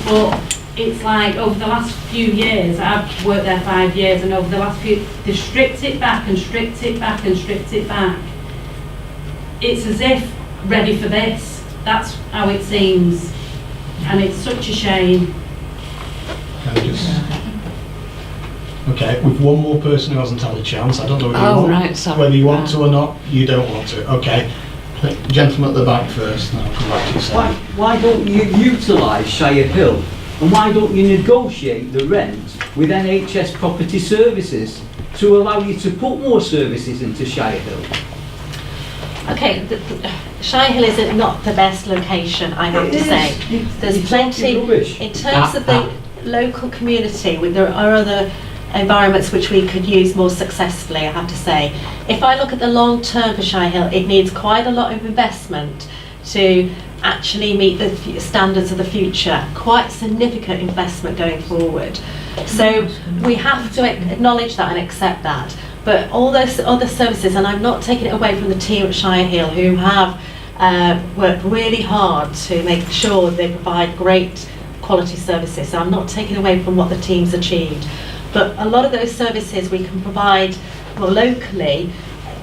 S12: But it's like over the last few years, I've worked there 5 years, and over the last few, they've stripped it back and stripped it back and stripped it back. It's as if ready for this. That's how it seems. And it's such a shame.
S1: Okay, with one more person who hasn't had a chance. I don't know whether you want to or not. You don't want to. Okay. Gentleman at the back first, and I'll come back to you.
S11: Why don't you utilise Shire Hill, and why don't you negotiate the rent with NHS Property Services to allow you to put more services into Shire Hill?
S4: Okay, Shire Hill is not the best location, I have to say. There's plenty, in terms of the local community, there are other environments which we could use more successfully, I have to say. If I look at the long term for Shire Hill, it needs quite a lot of investment to actually meet the standards of the future. Quite significant investment going forward. So we have to acknowledge that and accept that. But all those other services, and I'm not taking it away from the team at Shire Hill who have worked really hard to make sure they provide great quality services. So I'm not taking away from what the team's achieved. But a lot of those services we can provide more locally,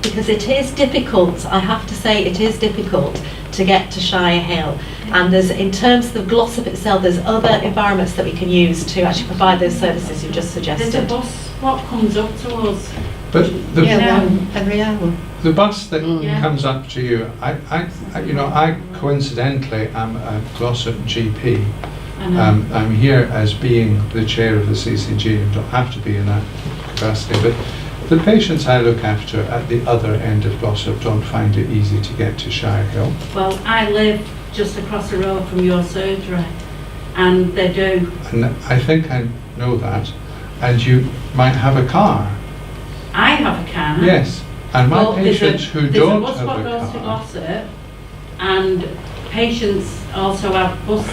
S4: because it is difficult, I have to say it is difficult to get to Shire Hill. And there's, in terms of Glossop itself, there's other environments that we can use to actually provide those services you just suggested.
S12: There's a bus, what comes up to us?
S3: But
S7: every hour.
S3: The bus that comes up to you, I coincidentally am a Glossop GP. I'm here as being the chair of the CCG and don't have to be in that capacity, but the patients I look after at the other end of Glossop don't find it easy to get to Shire Hill.
S12: Well, I live just across the road from your surgery, and they do.
S3: And I think I know that, and you might have a car.
S12: I have a car.
S3: Yes, and my patients who don't have a car.
S12: There's a bus that goes to Glossop, and patients also have bus.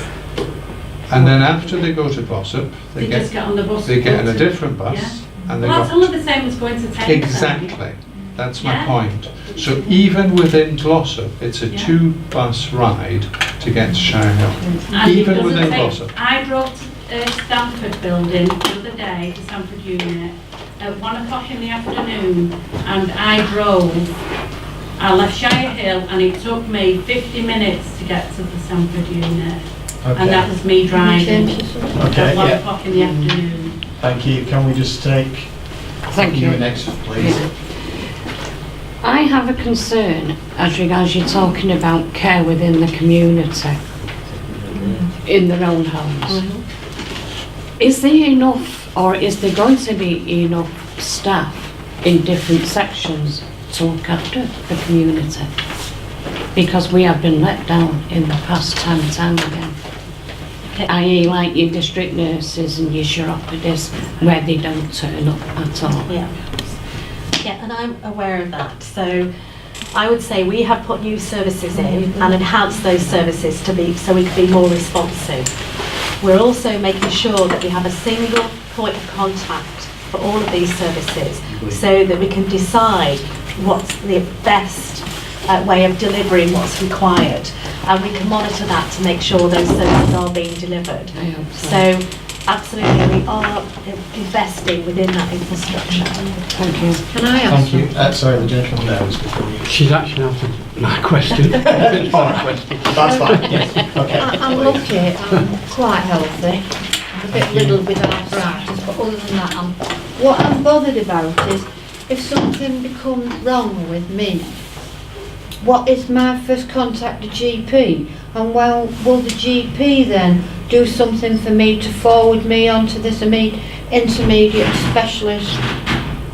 S3: And then after they go to Glossop,
S12: they just get on the bus.
S3: They get in a different bus.
S12: Yeah.
S3: And they
S12: well,
S3: go
S12: that's only the same as going to Tameside.
S3: Exactly. That's my point. So even within Glossop, it's a 2-bus ride to get to Shire Hill.
S12: And
S3: even within Glossop.
S12: I drove to Stamford building the other day, the Stamford unit, at 1 o'clock in the afternoon, and I left Shire Hill, and it took me 50 minutes to get to the Stamford unit.
S1: Okay.
S12: And that was me driving
S1: at
S12: 1 o'clock in the afternoon.
S1: Thank you. Can we just take you next, please?
S6: I have a concern as regards you talking about care within the community, in their own homes. Is there enough, or is there going to be enough staff in different sections to look after the community? Because we have been let down in the past time and time again. I.e. like your district nurses and your chiropodists, where they don't turn up at all.
S4: Yeah, and I'm aware of that. So I would say we have put new services in and enhanced those services so we can be more responsive. We're also making sure that we have a single point of contact for all of these services, so that we can decide what's the best way of delivering what's required, and we can monitor that to make sure those services are being delivered. So absolutely, we are investing within that infrastructure.
S6: Thank you.
S7: Can I ask
S1: Thank you. Sorry, the gentleman there was before you.
S5: She's actually answered my question.
S1: That's fine, yes. Okay.
S7: I'm lucky, I'm quite healthy. I'm a bit riddled with arthritis, but other than that, what I'm bothered about is if something becomes wrong with me, what is my first contact the GP? And well, will the GP then do something for me to forward me onto this intermediate specialist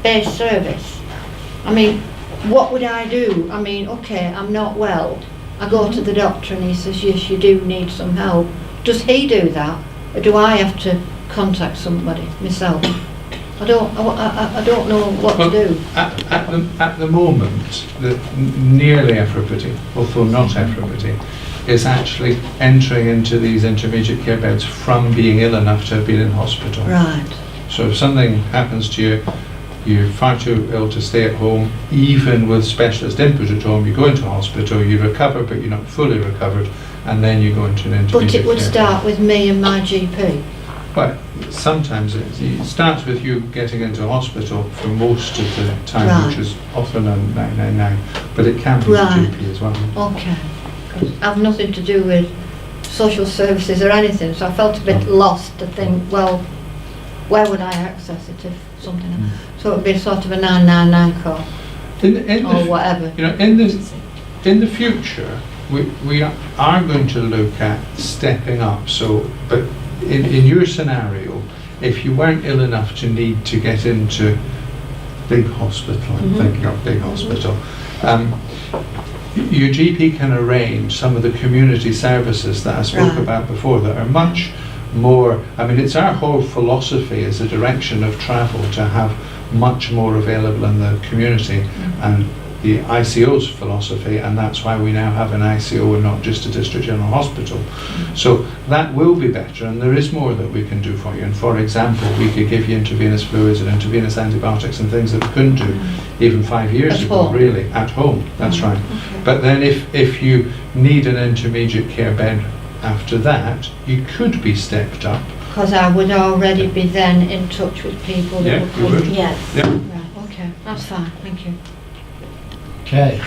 S7: based service? I mean, what would I do? I mean, okay, I'm not well. I go to the doctor and he says, yes, you do need some help. Does he do that? Or do I have to contact somebody myself? I don't know what to do.
S3: At the moment, nearly everybody, although not everybody, is actually entering into these intermediate care beds from being ill enough to have been in hospital.
S7: Right.
S3: So if something happens to you, you're far too ill to stay at home, even with specialist input at home, you go into hospital, you recover, but you're not fully recovered, and then you go into an intermediate
S7: But it would
S3: care
S7: start
S3: bed.
S7: with me and my GP.
S3: Well, sometimes it starts with you getting into hospital for most of the time,
S7: Right.
S3: which is often a 999, but it can be
S7: Right.
S3: the GP as well.
S7: Okay. 'Cause I've nothing to do with social services or anything, so I felt a bit lost to think, well, where would I access it if something... So it would be sort of a 999 call or whatever.
S3: You know, in the future, we are going to look at stepping up. So, but in your scenario, if you weren't ill enough to need to get into big hospital, I'm thinking of big hospital, your GP can arrange some of the community services that I spoke
S7: Right.
S3: about before that are much more, I mean, it's our whole philosophy as a direction of travel to have much more available in the community, and the ICO's philosophy, and that's why we now have an ICO and not just a district general hospital. So that will be better, and there is more that we can do for you. And for example, we could give you intravenous fluids and intravenous antibiotics and things that we couldn't do even 5 years
S7: At
S3: ago,
S7: home.
S3: really, at home. That's right. But then if you need an intermediate care bed after that, you could be stepped up.
S7: Because I would already be then in touch with people that
S3: Yeah,
S7: would
S3: you
S7: come.
S3: would.
S4: Yes.
S3: Yeah.
S7: Right, okay, that's fine, thank you.
S1: Okay.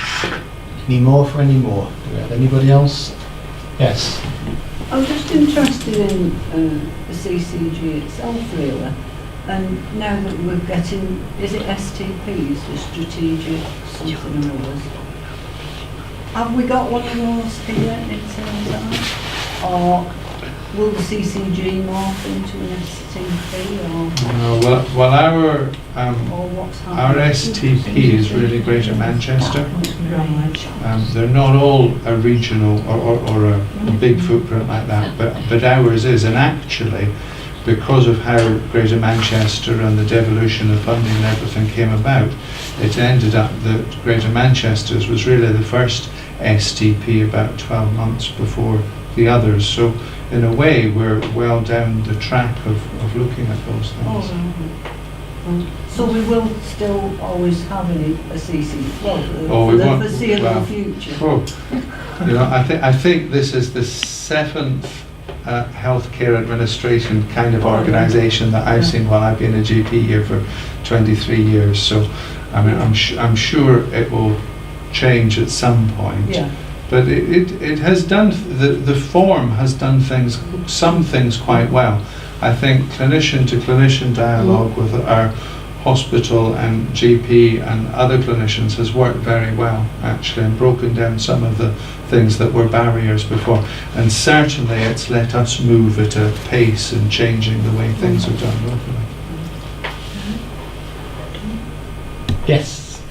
S1: Any more for any more? Do we have anybody else? Yes.
S10: I'm just interested in the CCG itself, really. And now that we're getting, is it STPs, the strategic something or others? Have we got one of those here in terms of, or will the CCG morph into an STP,
S3: Well, our
S10: or what's
S3: our
S10: happening?
S3: STP is really Greater Manchester.
S10: Right.
S3: They're not all a regional or a big footprint like that, but ours is. And actually, because of how Greater Manchester and the devolution of funding and everything came about, it ended up that Greater Manchester's was really the first STP about 12 months before the others. So in a way, we're well down the track of looking at those things.
S10: So we will still always have a CC, well,
S3: Oh,
S10: for
S3: we
S10: the
S3: want-
S10: foreseeable
S3: well,
S10: future.
S3: Oh, you know, I think this is the seventh healthcare administration kind of organisation that I've seen while I've been a GP here for 23 years. So, I mean, I'm sure it will change at some point.
S10: Yeah.
S3: But it has done, the form has done some things quite well. I think clinician to clinician dialogue with our hospital and GP and other clinicians has worked very well, actually, and broken down some of the things that were barriers before. And certainly it's let us move at a pace and changing the way things are done locally.
S1: Yes.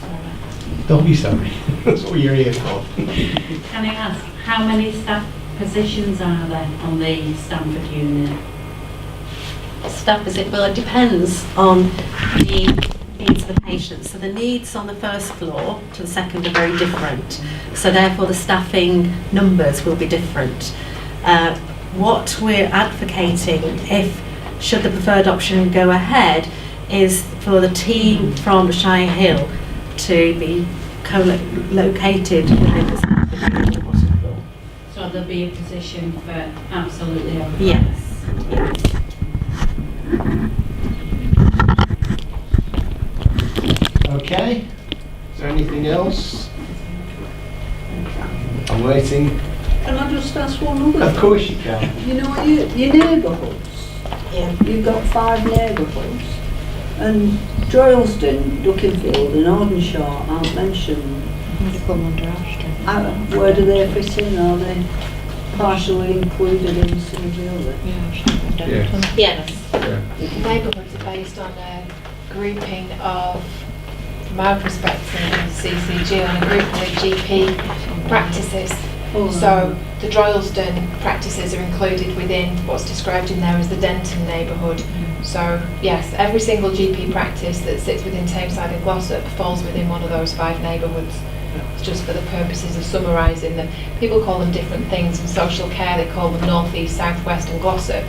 S1: Don't be sorry. That's what you're here for.
S12: Can I ask, how many staff positions are there on the Stamford unit?
S4: Staff visit, well, it depends on the needs of the patient. So the needs on the first floor to the second are very different. So therefore the staffing numbers will be different. What we're advocating, should the preferred option go ahead, is for the team from Shire Hill to be co-located within the Stanford Hospital.
S12: So there'll be a position for absolutely everyone?
S4: Yes.
S1: Okay, is there anything else? I'm waiting.
S10: Can I just ask one other
S1: Of
S10: thing?
S1: course you can.
S10: You know, your neighbourhoods,
S4: Yeah.
S10: you've got 5 neighbourhoods, and Droylsden, Duckinfield and Ordenshaw aren't mentioned. Where do they fit in? Are they partially included in some of the other?
S3: Yeah.
S4: Yes.
S3: Yeah.
S2: Neighbourhoods are based on a grouping of, from our perspective in CCG, on a grouping of GP practices. So the Droylsden practices are included within what's described in there as the Denton neighbourhood. So yes, every single GP practice that sits within Tameside and Glossop falls within one of those 5 neighbourhoods. It's just for the purposes of summarising them. People call them different things. In social care they call them North East, South West and Glossop.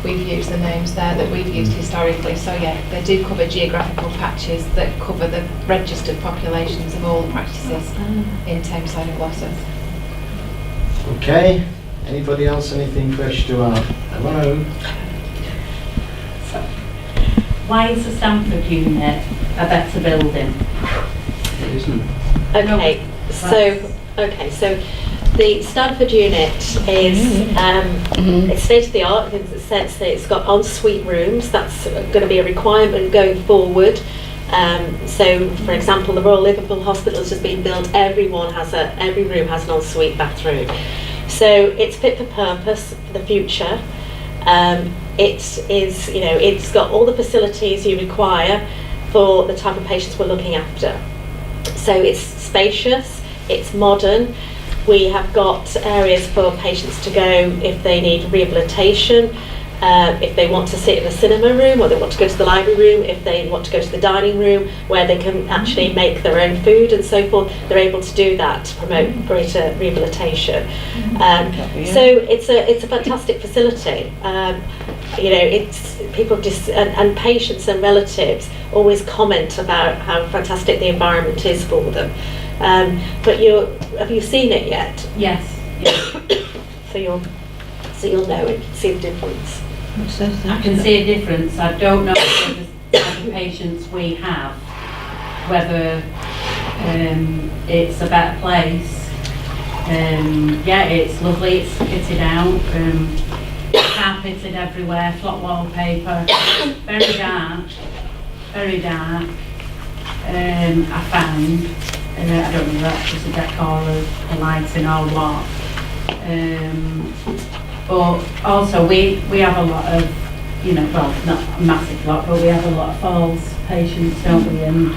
S2: We've used the names there that we've used historically. So yeah, they do cover geographical patches that cover the registered populations of all the practices in Tameside and Glossop.
S1: Okay, anybody else anything fresh to add? Hello?
S12: Why is the Stanford unit a better building?
S1: It isn't.
S4: So the Stanford unit is it's state of the art in the sense that it's got ensuite rooms. That's going to be a requirement going forward. So, for example, the Royal Liverpool Hospital has just been built. Every room has an ensuite bathroom. So it's fit for purpose for the future. It's got all the facilities you require for the type of patients we're looking after. So it's spacious, it's modern. We have got areas for patients to go if they need rehabilitation, if they want to sit in the cinema room, or they want to go to the library room, if they want to go to the dining room where they can actually make their own food and so forth. They're able to do that to promote greater rehabilitation. So it's a fantastic facility. It's people and patients and relatives always comment about how fantastic the environment is for them. But have you seen it yet?
S12: Yes.
S4: So you'll know and see the difference.
S12: I can see a difference. I don't know whether the type of patients we have, whether it's a better place. It's lovely, it's kitted out, carpeted everywhere, flat wallpaper, very dark. I found, I don't know if that's just a decor of the lighting or what. But also we have a lot of, not a massive lot, but we have a lot of falls patients, don't we? And,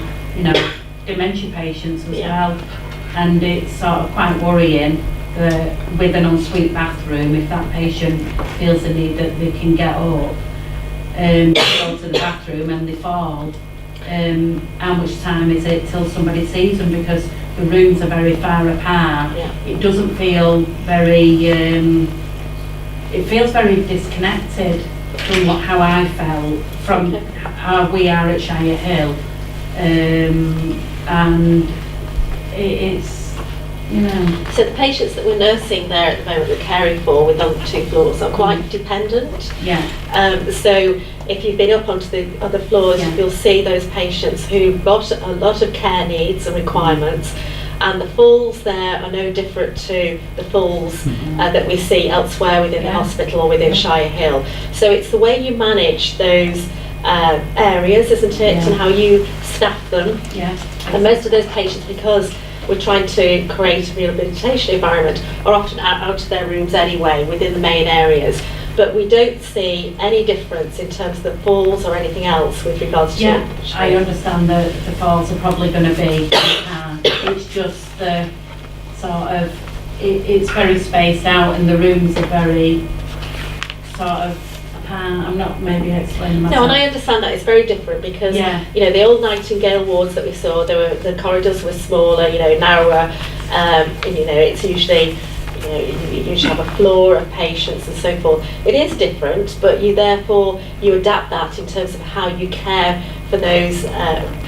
S12: dementia patients as well. And it's sort of quite worrying that with an ensuite bathroom, if that patient feels the need that they can get up and go to the bathroom and they fall, how much time is it till somebody sees them? Because the rooms are very far apart.
S4: Yeah.
S12: It doesn't feel very, it feels very disconnected from how I felt from how we are at Shire Hill. And it's,
S4: So the patients that we're nursing there at the moment, we're caring for with on 2 floors, are quite dependent.
S12: Yeah.
S4: So if you've been up onto the other floors, you'll see those patients who've got a lot of care needs and requirements. And the falls there are no different to the falls that we see elsewhere within the hospital or within Shire Hill. So it's the way you manage those areas, isn't it, and how you staff them.
S12: Yeah.
S4: And most of those patients, because we're trying to create a rehabilitation environment, are often out of their rooms anyway within the main areas. But we don't see any difference in terms of the falls or anything else with regards to...
S12: Yeah, I understand that the falls are probably going to be it's just the sort of, it's very spaced out and the rooms are very sort of apart. I'm not maybe explaining myself.
S4: No, and I understand that it's very different because, the old Nightingale wards that we saw, the corridors were smaller, narrower, it's usually... you usually have a floor of patients and so forth. It is different, but you adapt that in terms of how you care for those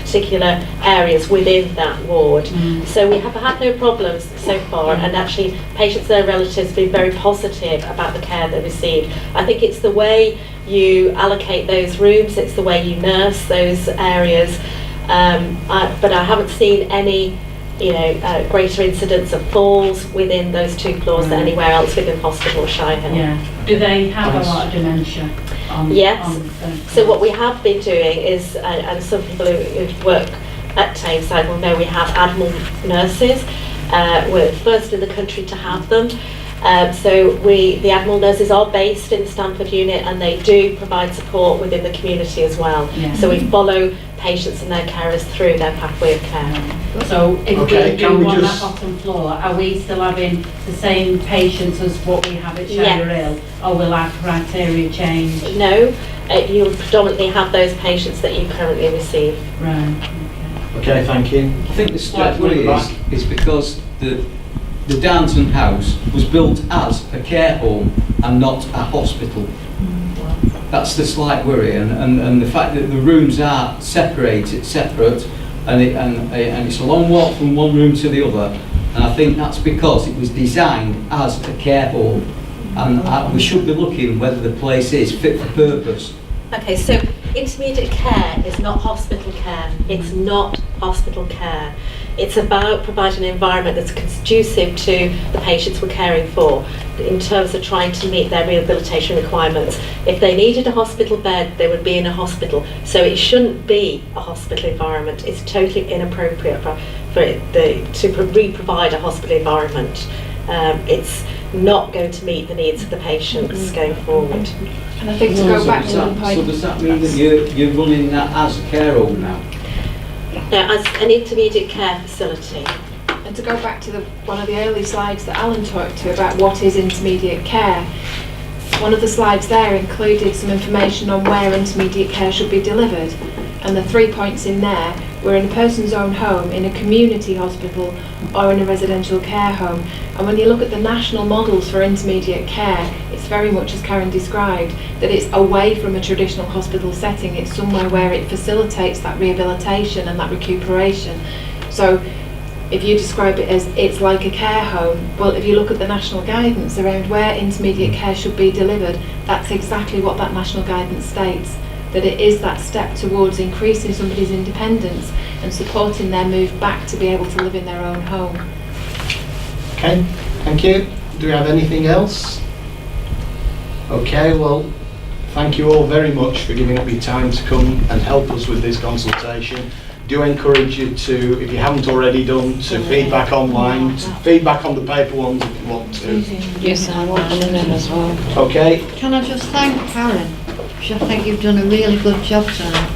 S4: particular areas within that ward. So we have had no problems so far, and actually patients and their relatives have been very positive about the care they receive. I think it's the way you allocate those rooms, it's the way you nurse those areas, but I haven't seen any greater incidence of falls within those 2 floors than anywhere else within Hospital Shire Hill.
S12: Yeah. Do they have a lot of dementia?
S4: Yes. So what we have been doing is, and some people who work at Tameside will know, we have Admiral nurses. We're first in the country to have them. So the Admiral nurses are based in the Stamford unit, and they do provide support within the community as well.
S12: Yeah.
S4: So we follow patients and their carers through their pathway of care.
S12: So if
S1: Okay,
S12: we
S1: can we
S12: do on
S1: just-
S12: that bottom floor, are we still having the same patients as what we have at Shire Hill, or will our criteria change?
S4: No, you'll predominantly have those patients that you currently receive.
S12: Right.
S1: Okay, thank you.
S11: I think the slight
S1: Gentleman
S11: worry
S1: at the
S11: is because the Downton House was built as a care home and not a hospital. That's the slight worry, and the fact that the rooms are separate, and it's a long walk from one room to the other, and I think that's because it was designed as a care home, and we should be looking whether the place is fit for purpose.
S4: Okay, so intermediate care is not hospital care. It's not hospital care. It's about providing an environment that's conducive to the patients we're caring for in terms of trying to meet their rehabilitation requirements. If they needed a hospital bed, they would be in a hospital. So it shouldn't be a hospital environment. It's totally inappropriate to re-provide a hospital environment. It's not going to meet the needs of the patients going forward.
S2: And I think to go back to the point.
S11: So does that mean that you're running that as a care home now?
S4: Now, as an intermediate care facility.
S2: And to go back to one of the early slides that Alan talked to about what is intermediate care, one of the slides there included some information on where intermediate care should be delivered. And the 3 points in there were in a person's own home, in a community hospital, or in a residential care home. And when you look at the national models for intermediate care, it's very much as Karen described, that it's away from a traditional hospital setting. It's somewhere where it facilitates that rehabilitation and that recuperation. So if you describe it as it's like a care home, well, if you look at the national guidance around where intermediate care should be delivered, that's exactly what that national guidance states, that it is that step towards increasing somebody's independence and supporting their move back to be able to live in their own home.
S1: Okay, thank you. Do we have anything else? Okay, well, thank you all very much for giving up your time to come and help us with this consultation. Do encourage you to, if you haven't already done, to feedback online, to feedback on the paper ones if you want to.
S6: Yes, I want them in as well.
S1: Okay,
S7: Can I just thank Karen? I think you've done a really good job tonight.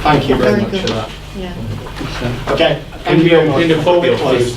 S1: thank you very
S7: Very
S1: much
S7: good.
S1: for that.
S7: Yeah.
S1: Okay, thank you very much. Before we close,